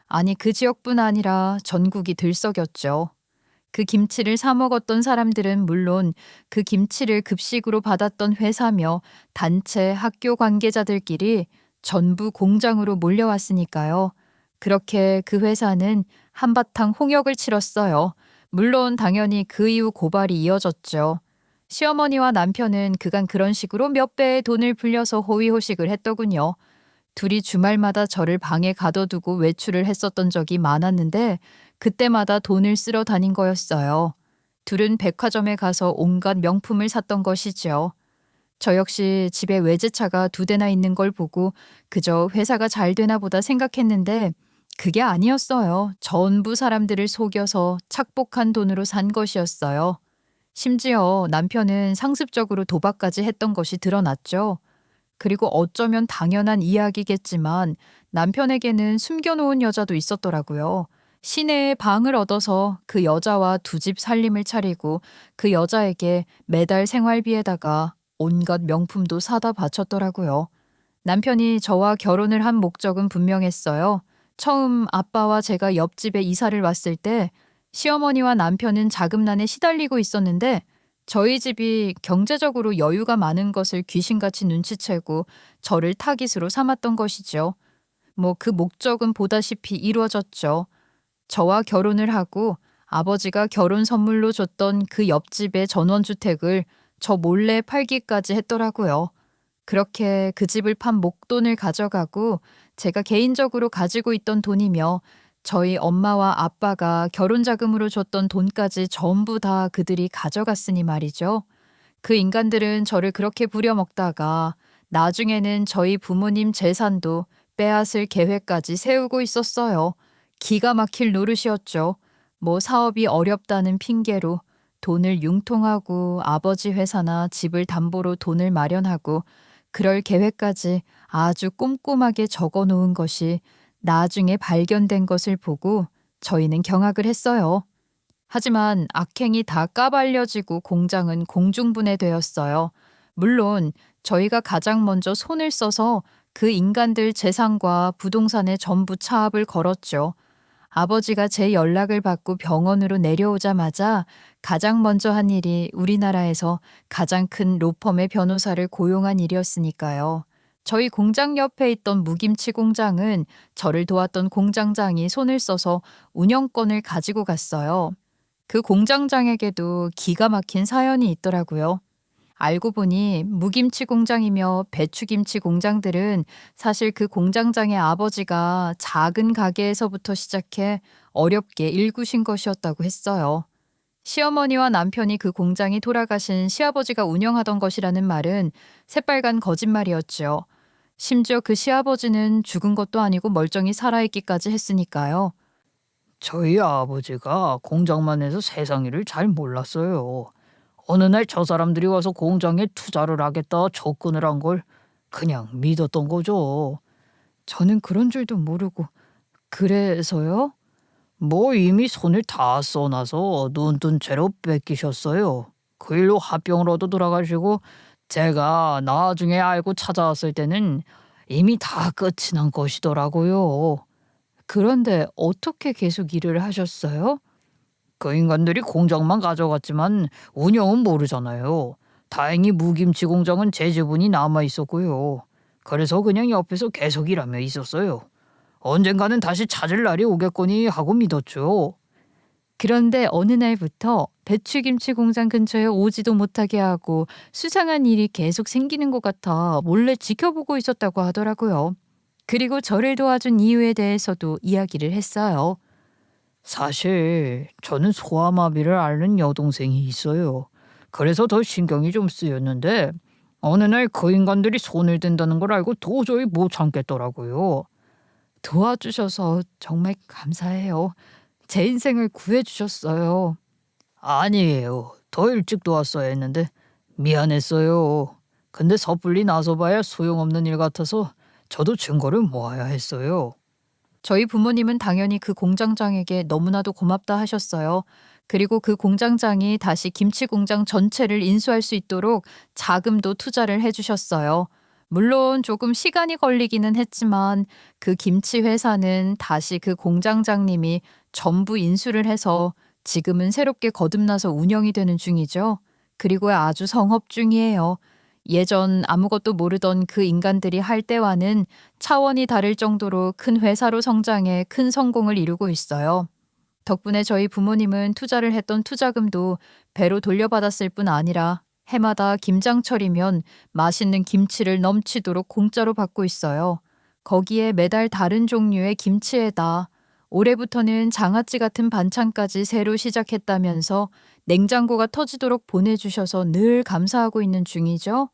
아니, 그 지역뿐 아니라 전국이 들썩였죠. 그 김치를 사 먹었던 사람들은 물론 그 김치를 급식으로 받았던 회사며 단체, 학교 관계자들끼리 전부 공장으로 몰려왔으니까요. 그렇게 그 회사는 한바탕 홍역을 치렀어요. 물론 당연히 그 이후 고발이 이어졌죠. 시어머니와 남편은 그간 그런 식으로 몇 배의 돈을 불려서 호의호식을 했더군요. 둘이 주말마다 저를 방에 가둬두고 외출을 했었던 적이 많았는데 그때마다 돈을 쓸어 다닌 거였어요. 둘은 백화점에 가서 온갖 명품을 샀던 것이죠. 저 역시 집에 외제차가 2대나 있는 걸 보고 그저 회사가 잘 되나 보다 생각했는데 그게 아니었어요. 전부 사람들을 속여서 착복한 돈으로 산 것이었어요. 심지어 남편은 상습적으로 도박까지 했던 것이 드러났죠. 그리고 어쩌면 당연한 이야기겠지만 남편에게는 숨겨놓은 여자도 있었더라고요. 시내에 방을 얻어서 그 여자와 2집 살림을 차리고 그 여자에게 매달 생활비에다가 온갖 명품도 사다 바쳤더라고요. 남편이 저와 결혼을 한 목적은 분명했어요. 처음 아빠와 제가 옆집에 이사를 왔을 때 시어머니와 남편은 자금난에 시달리고 있었는데 저희 집이 경제적으로 여유가 많은 것을 귀신같이 눈치채고 저를 타깃으로 삼았던 것이죠. 뭐 그 목적은 보다시피 이루어졌죠. 저와 결혼을 하고 아버지가 결혼 선물로 줬던 그 옆집의 전원주택을 저 몰래 팔기까지 했더라고요. 그렇게 그 집을 판 목돈을 가져가고 제가 개인적으로 가지고 있던 돈이며 저희 엄마와 아빠가 결혼자금으로 줬던 돈까지 전부 다 그들이 가져갔으니 말이죠. 그 인간들은 저를 그렇게 부려먹다가 나중에는 저희 부모님 재산도 빼앗을 계획까지 세우고 있었어요. 기가 막힐 노릇이었죠. 뭐 사업이 어렵다는 핑계로 돈을 융통하고 아버지 회사나 집을 담보로 돈을 마련하고 그럴 계획까지 아주 꼼꼼하게 적어 놓은 것이 나중에 발견된 것을 보고 저희는 경악을 했어요. 하지만 악행이 다 까발려지고 공장은 공중분해되었어요. 물론 저희가 가장 먼저 손을 써서 그 인간들 재산과 부동산에 전부 차압을 걸었죠. 아버지가 제 연락을 받고 병원으로 내려오자마자 가장 먼저 한 일이 우리나라에서 가장 큰 로펌의 변호사를 고용한 일이었으니까요. 저희 공장 옆에 있던 무김치 공장은 저를 도왔던 공장장이 손을 써서 운영권을 가지고 갔어요. 그 공장장에게도 기가 막힌 사연이 있더라고요. 알고 보니 무김치 공장이며 배추김치 공장들은 사실 그 공장장의 아버지가 작은 가게에서부터 시작해 어렵게 일구신 것이었다고 했어요. 시어머니와 남편이 그 공장이 돌아가신 시아버지가 운영하던 것이라는 말은 새빨간 거짓말이었죠. 심지어 그 시아버지는 죽은 것도 아니고 멀쩡히 살아있기까지 했으니까요. 저희 아버지가 공장만 해서 세상 일을 잘 몰랐어요. 어느 날 저 사람들이 와서 공장에 투자를 하겠다 접근을 한 걸 그냥 믿었던 거죠. 저는 그런 줄도 모르고 그래서요? 뭐 이미 손을 다 써놔서 눈뜬 채로 뺏기셨어요. 그 일로 화병을 얻어 돌아가시고 제가 나중에 알고 찾아왔을 때는 이미 다 끝이 난 것이더라고요. 그런데 어떻게 계속 일을 하셨어요? 그 인간들이 공장만 가져갔지만 운영은 모르잖아요. 다행히 무김치 공장은 제 지분이 남아 있었고요. 그래서 그냥 옆에서 계속 일하며 있었어요. 언젠가는 다시 찾을 날이 오겠거니 하고 믿었죠. 그런데 어느 날부터 배추김치 공장 근처에 오지도 못하게 하고 수상한 일이 계속 생기는 것 같아 몰래 지켜보고 있었다고 하더라고요. 그리고 저를 도와준 이유에 대해서도 이야기를 했어요. 사실 저는 소아마비를 앓는 여동생이 있어요. 그래서 더 신경이 좀 쓰였는데 어느 날 그 인간들이 손을 댄다는 걸 알고 도저히 못 참겠더라고요. 도와주셔서 정말 감사해요. 제 인생을 구해주셨어요. 아니에요. 더 일찍 도왔어야 했는데 미안했어요. 근데 섣불리 나서봐야 소용없는 일 같아서 저도 증거를 모아야 했어요. 저희 부모님은 당연히 그 공장장에게 너무나도 고맙다 하셨어요. 그리고 그 공장장이 다시 김치 공장 전체를 인수할 수 있도록 자금도 투자를 해주셨어요. 물론 조금 시간이 걸리기는 했지만 그 김치 회사는 다시 그 공장장님이 전부 인수를 해서 지금은 새롭게 거듭나서 운영이 되는 중이죠. 그리고 아주 성업 중이에요. 예전 아무것도 모르던 그 인간들이 할 때와는 차원이 다를 정도로 큰 회사로 성장해 큰 성공을 이루고 있어요. 덕분에 저희 부모님은 투자를 했던 투자금도 배로 돌려받았을 뿐 아니라 해마다 김장철이면 맛있는 김치를 넘치도록 공짜로 받고 있어요. 거기에 매달 다른 종류의 김치에다 올해부터는 장아찌 같은 반찬까지 새로 시작했다면서 냉장고가 터지도록 보내주셔서 늘 감사하고 있는 중이죠.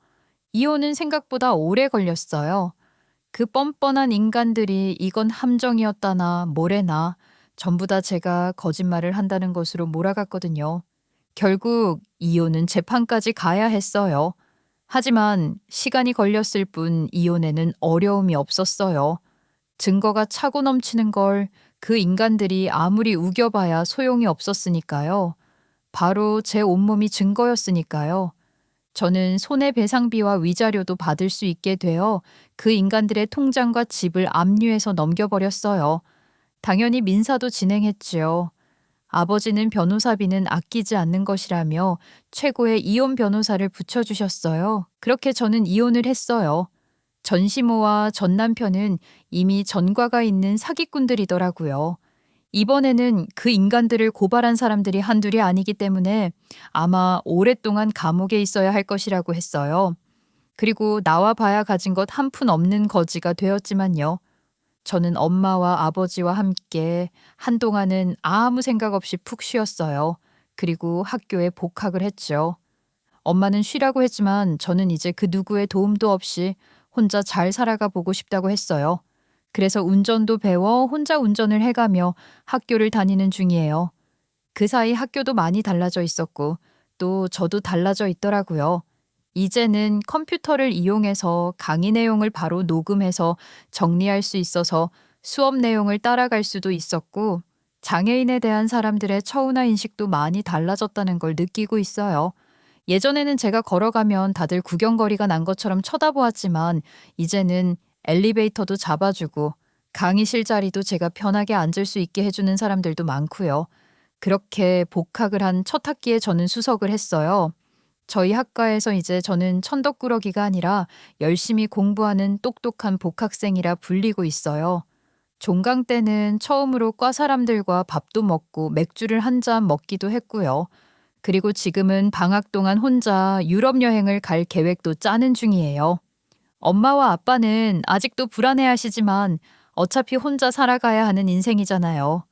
이혼은 생각보다 오래 걸렸어요. 그 뻔뻔한 인간들이 이건 함정이었다나 뭐래나 전부 다 제가 거짓말을 한다는 것으로 몰아갔거든요. 결국 이혼은 재판까지 가야 했어요. 하지만 시간이 걸렸을 뿐 이혼에는 어려움이 없었어요. 증거가 차고 넘치는 걸 그 인간들이 아무리 우겨봐야 소용이 없었으니까요. 바로 제 온몸이 증거였으니까요. 저는 손해배상비와 위자료도 받을 수 있게 되어 그 인간들의 통장과 집을 압류해서 넘겨버렸어요. 당연히 민사도 진행했지요. 아버지는 변호사비는 아끼지 않는 것이라며 최고의 이혼 변호사를 붙여주셨어요. 그렇게 저는 이혼을 했어요. 전시모와 전 남편은 이미 전과가 있는 사기꾼들이더라고요. 이번에는 그 인간들을 고발한 사람들이 한둘이 아니기 때문에 아마 오랫동안 감옥에 있어야 할 것이라고 했어요. 그리고 나와 봐야 가진 것 한 푼 없는 거지가 되었지만요. 저는 엄마와 아버지와 함께 한동안은 아무 생각 없이 푹 쉬었어요. 그리고 학교에 복학을 했죠. 엄마는 쉬라고 했지만 저는 이제 그 누구의 도움도 없이 혼자 잘 살아가 보고 싶다고 했어요. 그래서 운전도 배워 혼자 운전을 해가며 학교를 다니는 중이에요. 그 사이 학교도 많이 달라져 있었고 또 저도 달라져 있더라고요. 이제는 컴퓨터를 이용해서 강의 내용을 바로 녹음해서 정리할 수 있어서 수업 내용을 따라갈 수도 있었고 장애인에 대한 사람들의 처우나 인식도 많이 달라졌다는 걸 느끼고 있어요. 예전에는 제가 걸어가면 다들 구경거리가 난 것처럼 쳐다보았지만 이제는 엘리베이터도 잡아주고 강의실 자리도 제가 편하게 앉을 수 있게 해주는 사람들도 많고요. 그렇게 복학을 한 첫 학기에 저는 수석을 했어요. 저희 학과에서 이제 저는 천덕꾸러기가 아니라 열심히 공부하는 똑똑한 복학생이라 불리고 있어요. 종강 때는 처음으로 과 사람들과 밥도 먹고 맥주를 한 잔 먹기도 했고요. 그리고 지금은 방학 동안 혼자 유럽 여행을 갈 계획도 짜는 중이에요. 엄마와 아빠는 아직도 불안해하시지만 어차피 혼자 살아가야 하는 인생이잖아요.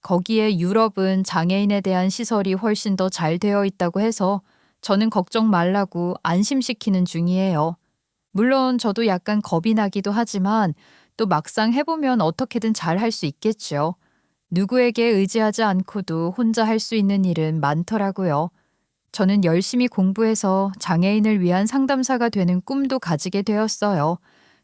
거기에 유럽은 장애인에 대한 시설이 훨씬 더 잘 되어 있다고 해서 저는 걱정 말라고 안심시키는 중이에요. 물론 저도 약간 겁이 나기도 하지만 또 막상 해보면 어떻게든 잘 할 수 있겠죠. 누구에게 의지하지 않고도 혼자 할 수 있는 일은 많더라고요. 저는 열심히 공부해서 장애인을 위한 상담사가 되는 꿈도 가지게 되었어요.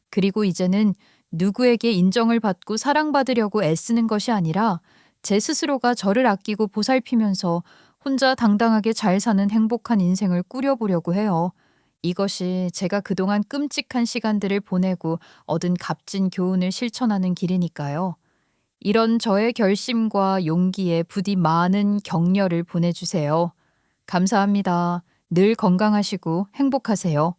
그리고 이제는 누구에게 인정을 받고 사랑받으려고 애쓰는 것이 아니라 제 스스로가 저를 아끼고 보살피면서 혼자 당당하게 잘 사는 행복한 인생을 꾸려보려고 해요. 이것이 제가 그동안 끔찍한 시간들을 보내고 얻은 값진 교훈을 실천하는 길이니까요. 이런 저의 결심과 용기에 부디 많은 격려를 보내주세요. 감사합니다. 늘 건강하시고 행복하세요.